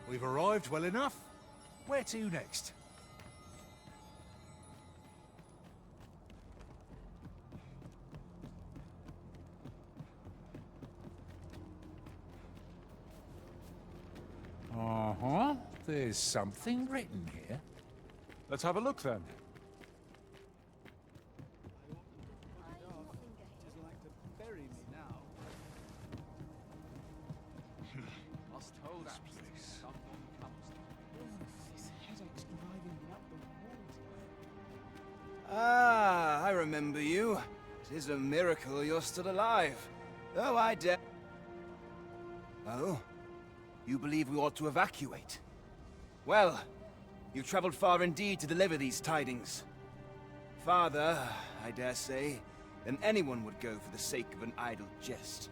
We've arrived well enough. Where to next? Uh-huh. There's something written here. Let's have a look then. Ah, I remember you. 'Tis a miracle you're still alive. Though I dare... Oh? You believe we ought to evacuate? Well, you've traveled far indeed to deliver these tidings. Farther, I dare say, than anyone would go for the sake of an idle jest.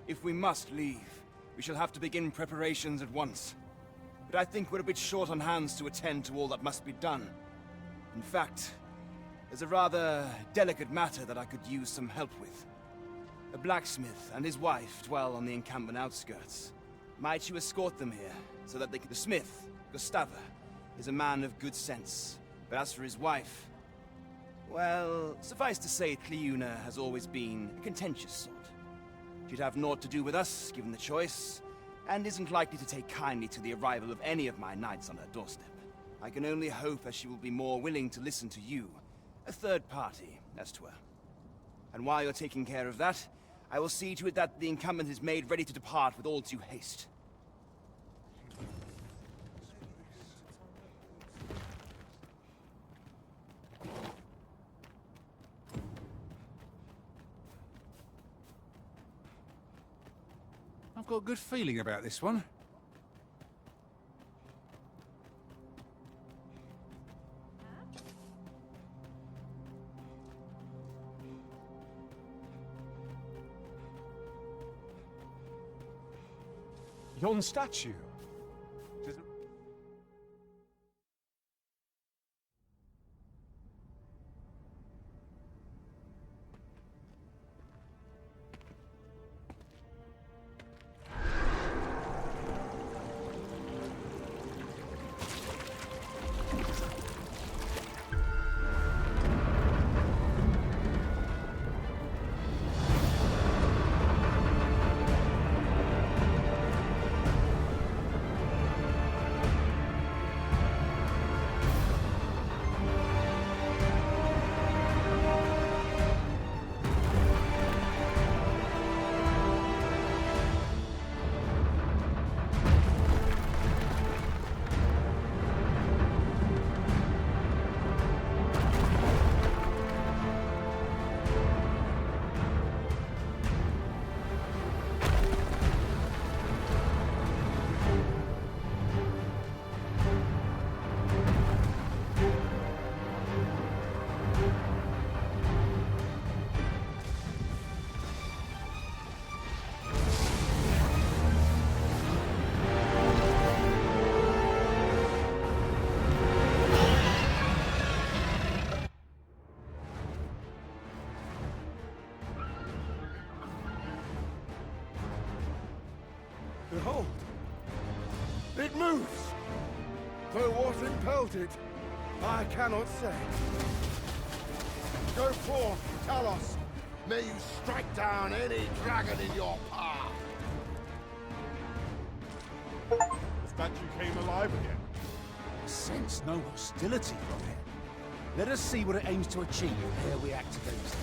If we must leave, we shall have to begin preparations at once. But I think we're a bit short on hands to attend to all that must be done. In fact, there's a rather delicate matter that I could use some help with. A blacksmith and his wife dwell on the encampment outskirts. Might you escort them here, so that they can... The smith, Gustava, is a man of good sense. But as for his wife... Well, suffice to say, Cleuna has always been a contentious sort. She'd have naught to do with us, given the choice, and isn't likely to take kindly to the arrival of any of my knights on her doorstep. I can only hope that she will be more willing to listen to you, a third party, as 'twere. And while you're taking care of that, I will see to it that the encampment is made ready to depart with all due haste. I've got a good feeling about this one. Yon statue. Behold! It moves! Though what impelled it, I cannot say. Go forth, Talos! May you strike down any dragon in your path! The statue came alive again. I sense no hostility from it. Let us see what it aims to achieve ere we act against it.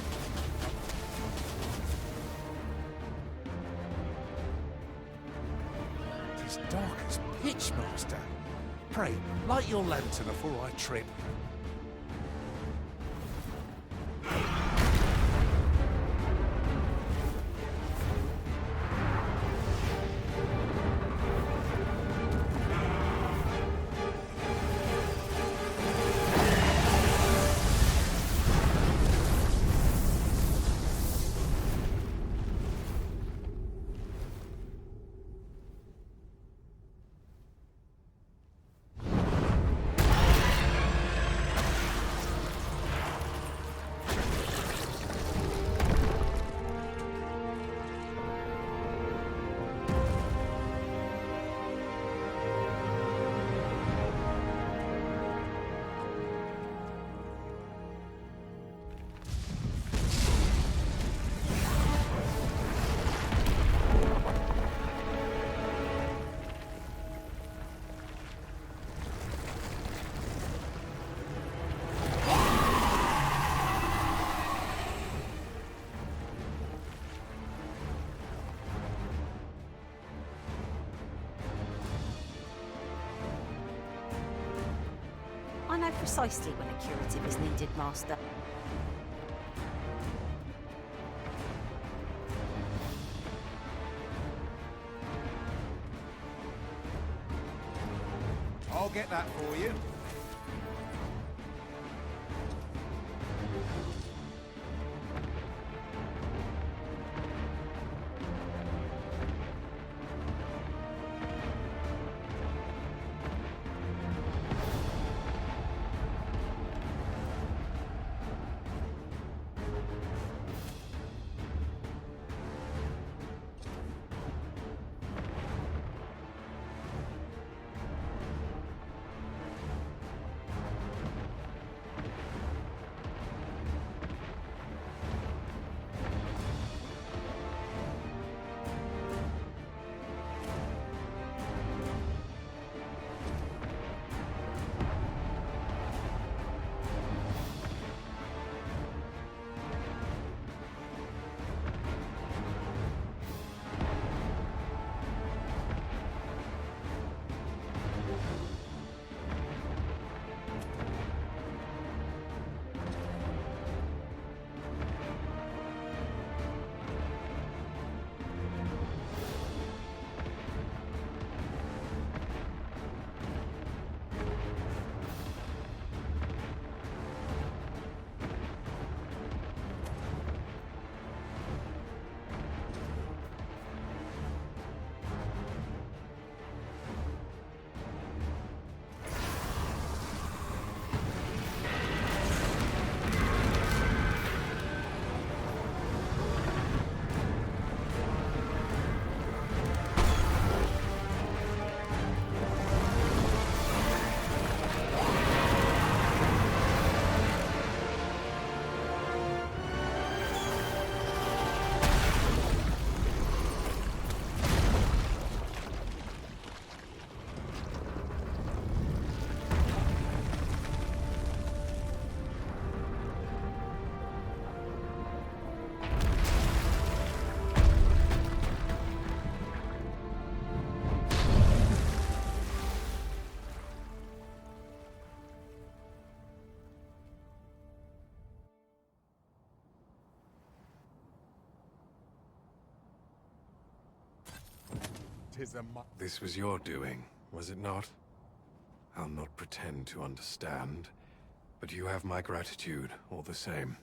It is dark as pitch, Master. Pray, light your lantern before I trip. I know precisely when a curative is needed, Master. I'll get that for you. This was your doing, was it not? I'll not pretend to understand, but you have my gratitude all the same.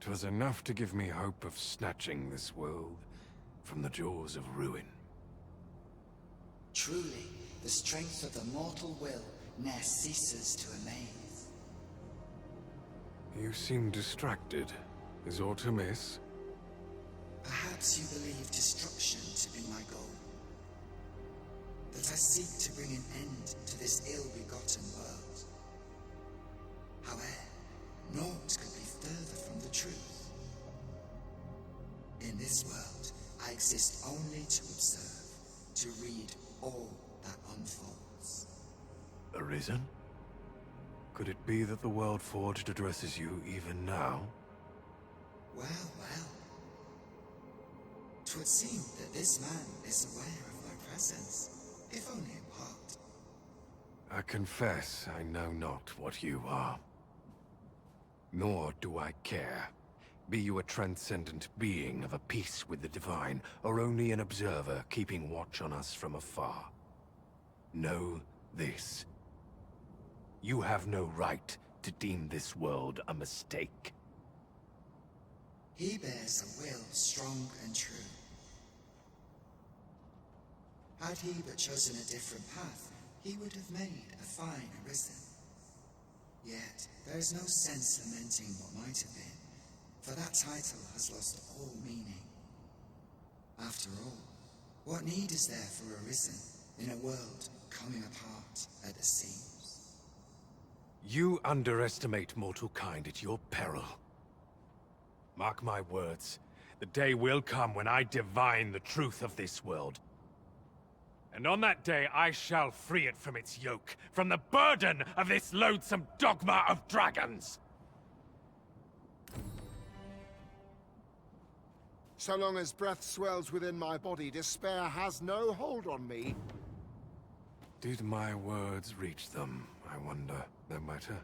'Twas enough to give me hope of snatching this world from the jaws of ruin. Truly, the strength of the mortal will ne'er ceases to amaze. You seem distracted. Is aught amiss? Perhaps you believe destruction to be my goal. I seek to bring an end to this ill-begotten world. However, naught could be further from the truth. In this world, I exist only to observe, to read all that unfolds. Arisen? Could it be that the world forged addresses you even now? Well, well. 'Twould seem that this man is aware of my presence, if only in part. I confess I know not what you are. Nor do I care. Be you a transcendent being of a piece with the divine, or only an observer keeping watch on us from afar. Know this. You have no right to deem this world a mistake. He bears a will strong and true. Had he but chosen a different path, he would have made a fine Arisen. Yet, there is no sense lamenting what might have been, for that title has lost all meaning. After all, what need is there for Arisen in a world coming apart at the seams? You underestimate mortal kind at your peril. Mark my words, the day will come when I divine the truth of this world. And on that day, I shall free it from its yoke, from the burden of this loathsome dogma of dragons! So long as breath swells within my body, despair has no hold on me. Did my words reach them, I wonder? No matter.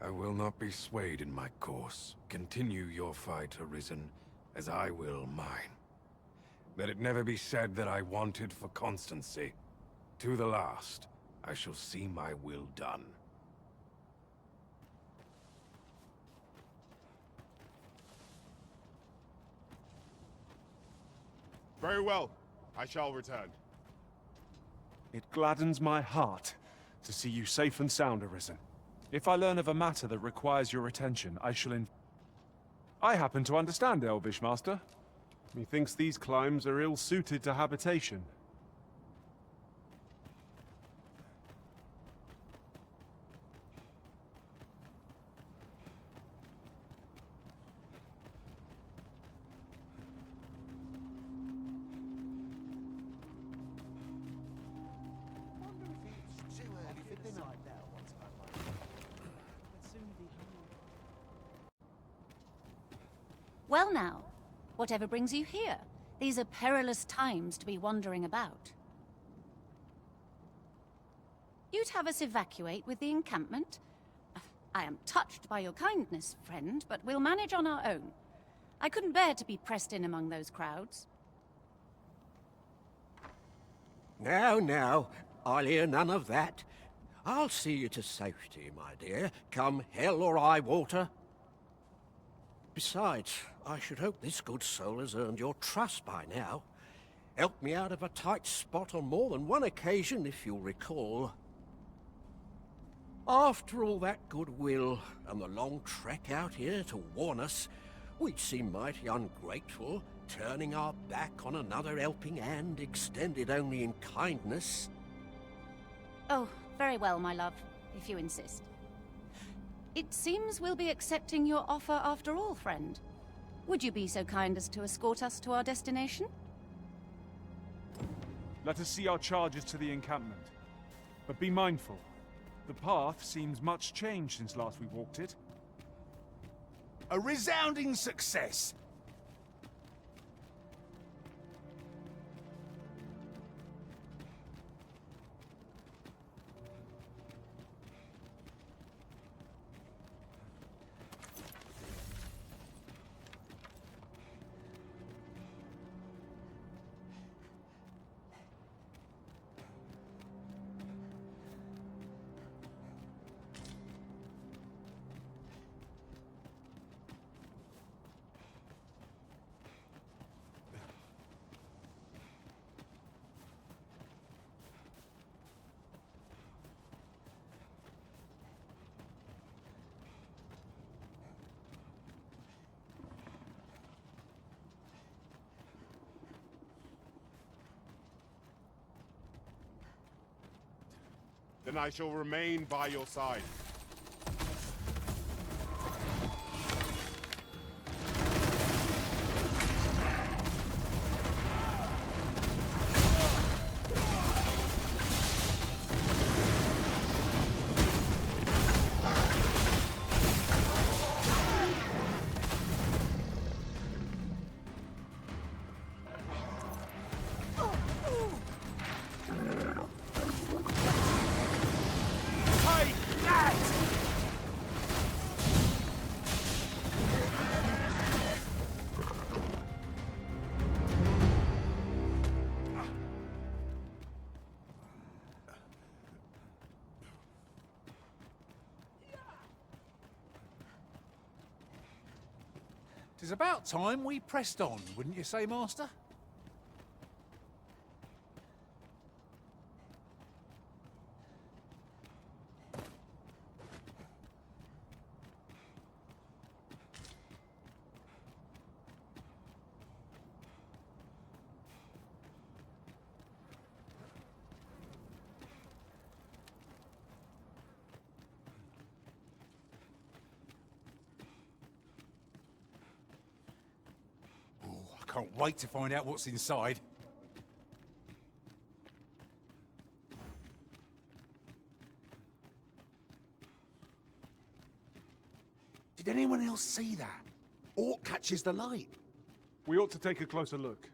I will not be swayed in my course. Continue your fight, Arisen, as I will mine. Let it never be said that I wanted for constancy. To the last, I shall see my will done. Very well. I shall return. It gladdens my heart to see you safe and sound, Arisen. If I learn of a matter that requires your attention, I shall I happen to understand Elvish, Master. Methinks these climes are ill-suited to habitation. Well now, whatever brings you here? These are perilous times to be wandering about. You'd have us evacuate with the encampment? I am touched by your kindness, friend, but we'll manage on our own. I couldn't bear to be pressed in among those crowds. Now, now, I'll hear none of that. I'll see you to safety, my dear, come hell or high water. Besides, I should hope this good soul has earned your trust by now. Helped me out of a tight spot on more than one occasion, if you'll recall. After all that goodwill and the long trek out here to warn us, we'd seem mighty ungrateful, turning our back on another helping hand extended only in kindness. Oh, very well, my love, if you insist. It seems we'll be accepting your offer after all, friend. Would you be so kind as to escort us to our destination? Let us see our charges to the encampment. But be mindful. The path seems much changed since last we walked it. A resounding success! Then I shall remain by your side. It's about time we pressed on, wouldn't you say, Master? Can't wait to find out what's inside. Did anyone else see that? Orc catches the light. We ought to take a closer look.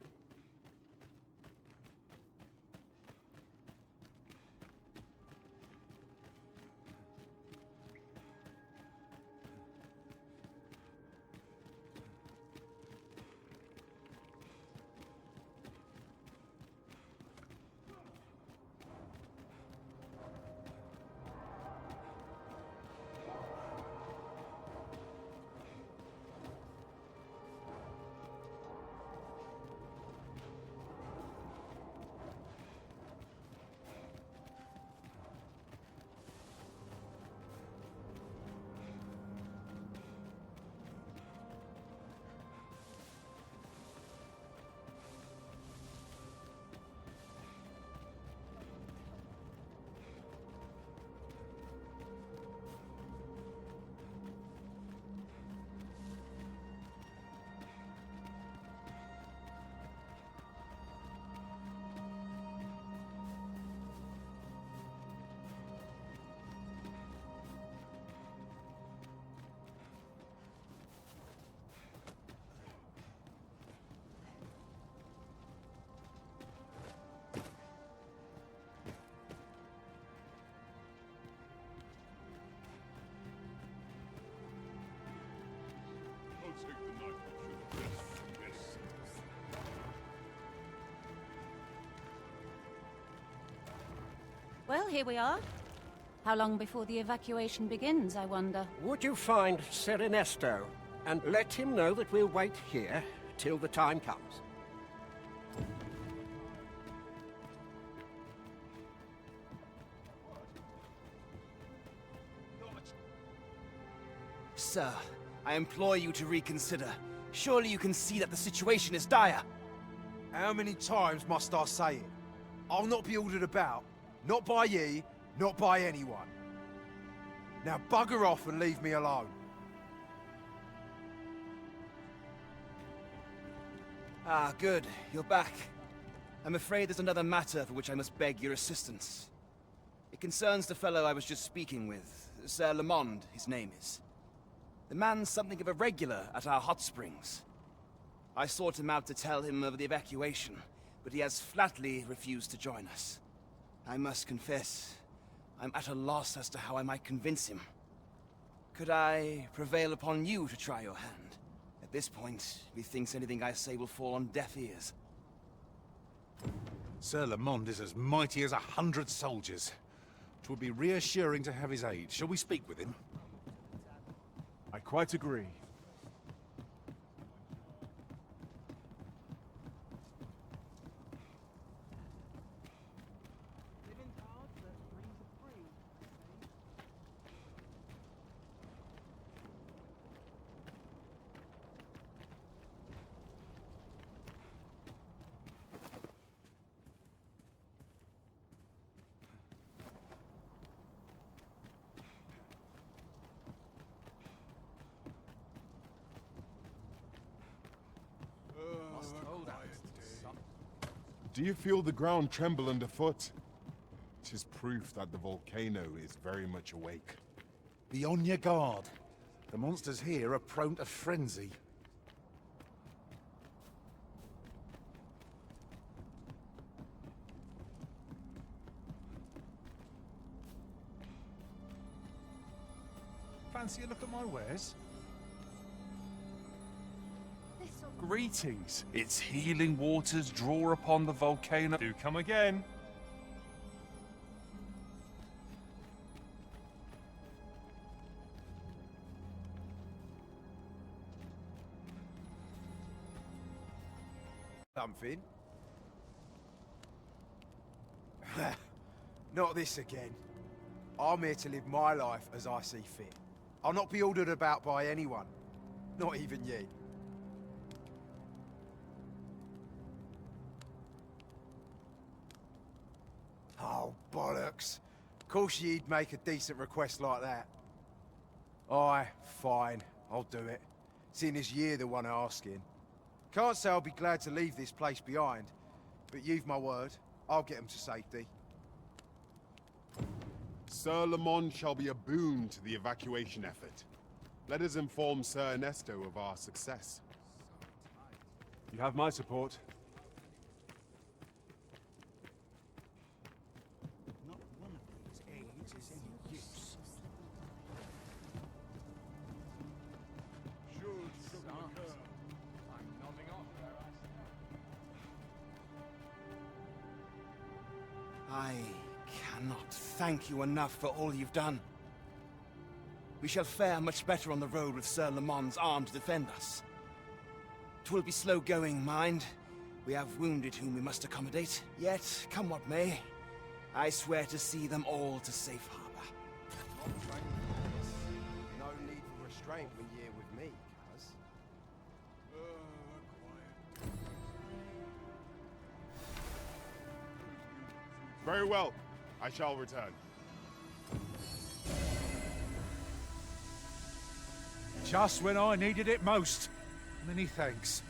Well, here we are. How long before the evacuation begins, I wonder? Would you find Ser Ernesto and let him know that we'll wait here till the time comes? Sir, I implore you to reconsider. Surely you can see that the situation is dire. How many times must I say it? I'll not be ordered about. Not by ye, not by anyone. Now bugger off and leave me alone. Ah, good. You're back. I'm afraid there's another matter for which I must beg your assistance. It concerns the fellow I was just speaking with. Sir Lamond, his name is. The man's something of a regular at our hot springs. I sought him out to tell him of the evacuation, but he has flatly refused to join us. I must confess, I'm at a loss as to how I might convince him. Could I prevail upon you to try your hand? At this point, methinks anything I say will fall on deaf ears. Sir Lamond is as mighty as 100 soldiers. 'Twould be reassuring to have his aid. Shall we speak with him? I quite agree. Do you feel the ground tremble underfoot? 'Tis proof that the volcano is very much awake. Be on your guard. The monsters here are prone to frenzy. Fancy a look at my wares? Greetings. Its healing waters draw upon the volcano. Do come again. Something. Not this again. I'm here to live my life as I see fit. I'll not be ordered about by anyone. Not even you. Oh, bollocks. Of course you'd make a decent request like that. Aye, fine. I'll do it. Seeing as you're the one asking. Can't say I'll be glad to leave this place behind, but you've my word. I'll get them to safety. Sir Lamont shall be a boon to the evacuation effort. Let us inform Sir Ernesto of our success. You have my support. Not one of these aids is any use. I cannot thank you enough for all you've done. We shall fare much better on the road with Sir Lamont's arm to defend us. 'Twill be slow going, mind. We have wounded whom we must accommodate. Yet, come what may, I swear to see them all to safe harbor. No need for restraint when you're with me, cuz. Very well. I shall return. Just when I needed it most. Many thanks.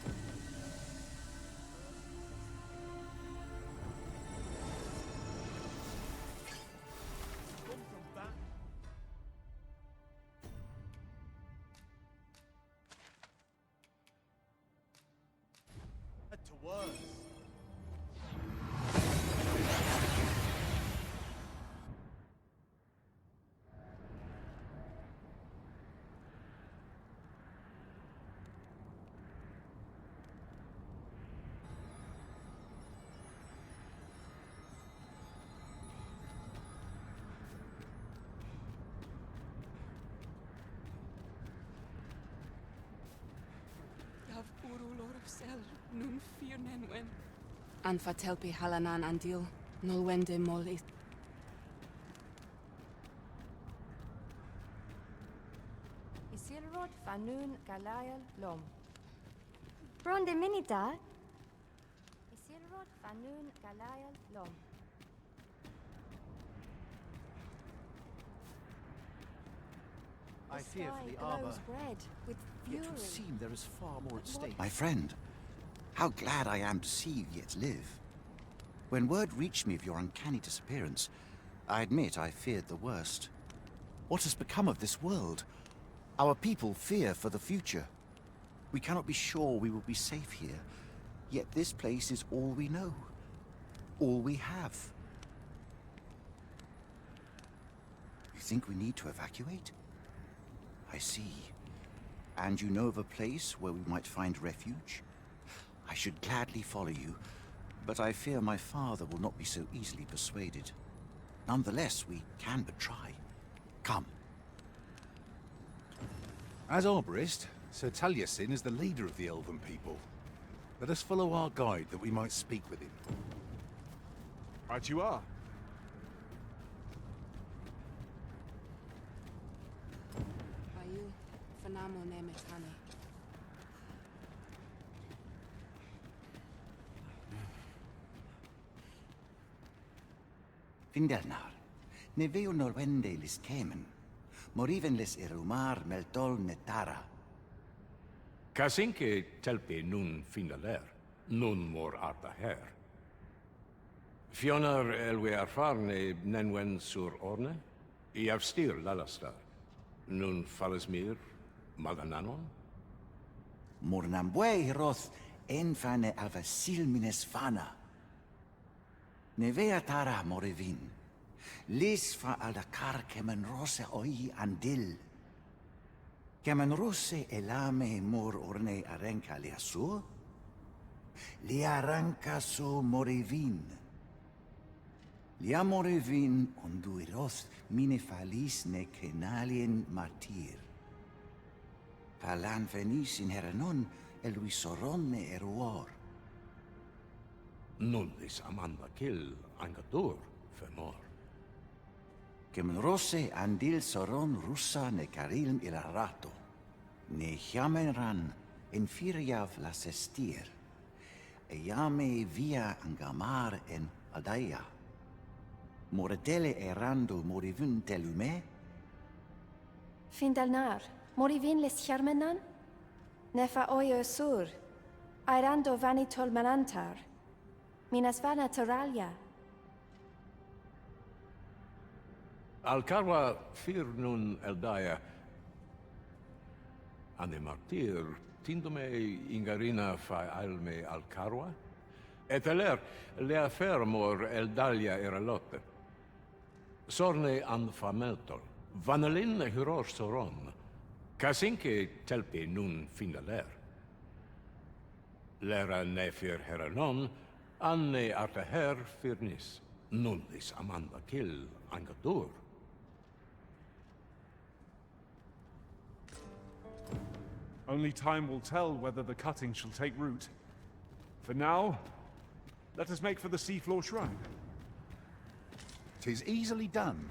To worse. Nun firnen wen. An fatelpi halanan andil, nol wende molis. Isilrod fanun galayal lom. Bronde minita. Isilrod fanun galayal lom. I fear for the armor. It would seem there is far more at stake. My friend, how glad I am to see you yet live. When word reached me of your uncanny disappearance, I admit I feared the worst. What has become of this world? Our people fear for the future. We cannot be sure we will be safe here, yet this place is all we know. All we have. You think we need to evacuate? I see. And you know of a place where we might find refuge? I should gladly follow you, but I fear my father will not be so easily persuaded. Nonetheless, we can but try. Come. As Arborist, Sir Taliesin is the leader of the Elven people. Let us follow our guide that we might speak with him. Right you are. Bayu, fanamo ne metane. Findernar, ne veo norwende lis kemen, moriven lis irumar meltol netara. Kasinke telpe nun findaler. Nun mor arta her. Fionar elwe arfarne nenwen sur orne? I avstir lalastar. Nun falesmir magananon? Mornambue roth enfane avasilmines fana. Nevea tara morevin. Lis fa aldakar kemen rose oi andil. Kemen rose elame mor orne arenca liasu? Li arranca su morevin. Lia morevin onduiroth mine falis ne kenalien martir. Palan venis in heranon eluisoronne eruor. Nullis amanda kill angadur femor. Kemen rose andil soron russa ne carilm ilarato. Ne chiamenran infiriav la sestir. Eame via angamar en aldaia. Moredele erando morivun telume? Findalnar, morivin les charmenan? Nefa oio sur, airando vanitol manantar. Minas vana teralia. Alcarwa fir nun eldaya. Ane martir, tindome ingarina fa alme Alcarwa? Et aler, lea fermor eldalia eralotte. Sorne an fameltol, vanalin hyror soron. Kasinke telpi nun findaler. Lera nefir heranon, anne arta her firnis. Nullis amanda kill angadur. Only time will tell whether the cutting shall take root. For now, let us make for the seafloor shrine. 'Tis easily done.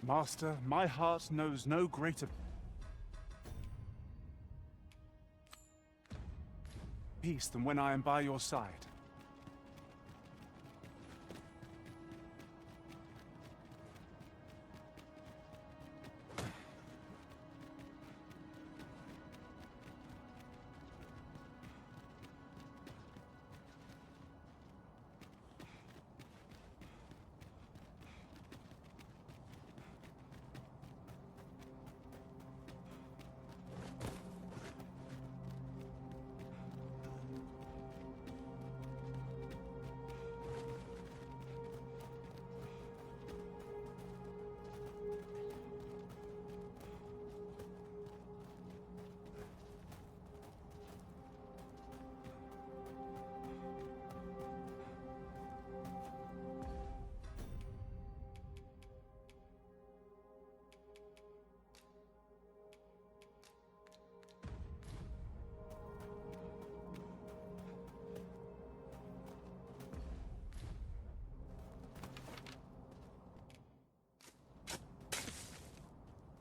Master, my heart knows no greater peace than when I am by your side.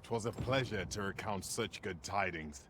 Twas a pleasure to recount such good tidings.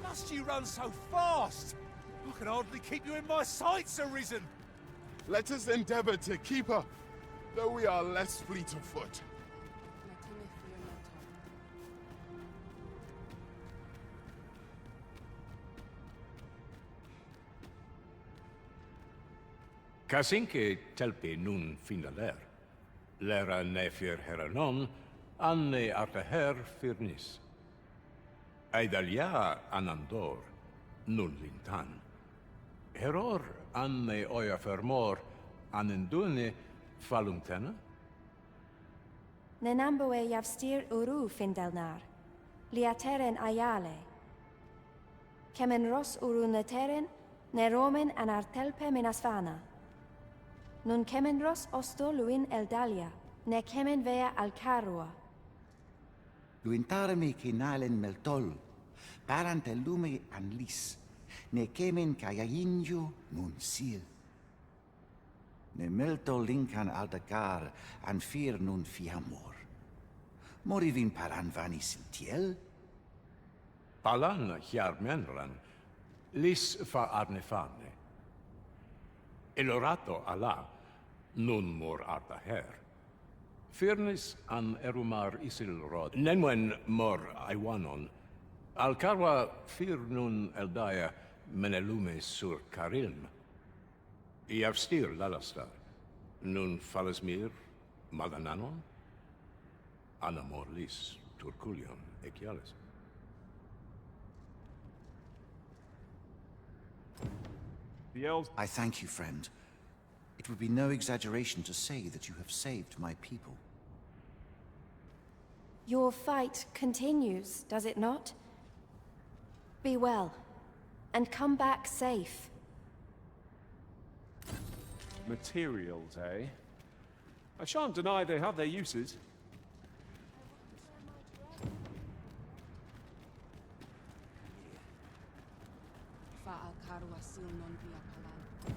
Must you run so fast? I can hardly keep you in my sights, Arisen. Let us endeavor to keep up, though we are less fleet of foot. Casinque telpi nun findaler. Lera nefir heranon, anne artaher firnis. Aidalia anandor, nun lintan. Heror anne oia fermor, anendune falumtena? Nenamboe javstir uru findelnar. Liateren ayale. Kemen ros uru neteren, neromen anartelpe minasfana. Nun kemen ros osto luin eldalia, ne kemen vea alcarua. Luintarme kinalen meltol, parante lume anlis, ne kemen kayayinju nun sil. Ne meltol linkan aldagar an fir nun fiamor. Morivin paran vani sintiel? Palan hjarmenran, lis fa arnefane. Elorato ala, nun mor artaher. Firnis an erumar isilrod, nenwen mor aiwanon. Alcarwa fir nun eldaya menelume sur carilm. Iavstir lalastar, nun falasmir madananon? Anamor lis turculion ecialis. I thank you, friend. It would be no exaggeration to say that you have saved my people. Your fight continues, does it not? Be well, and come back safe. Materials, eh? I shan't deny they have their uses. Fa al carwa sil non via palan.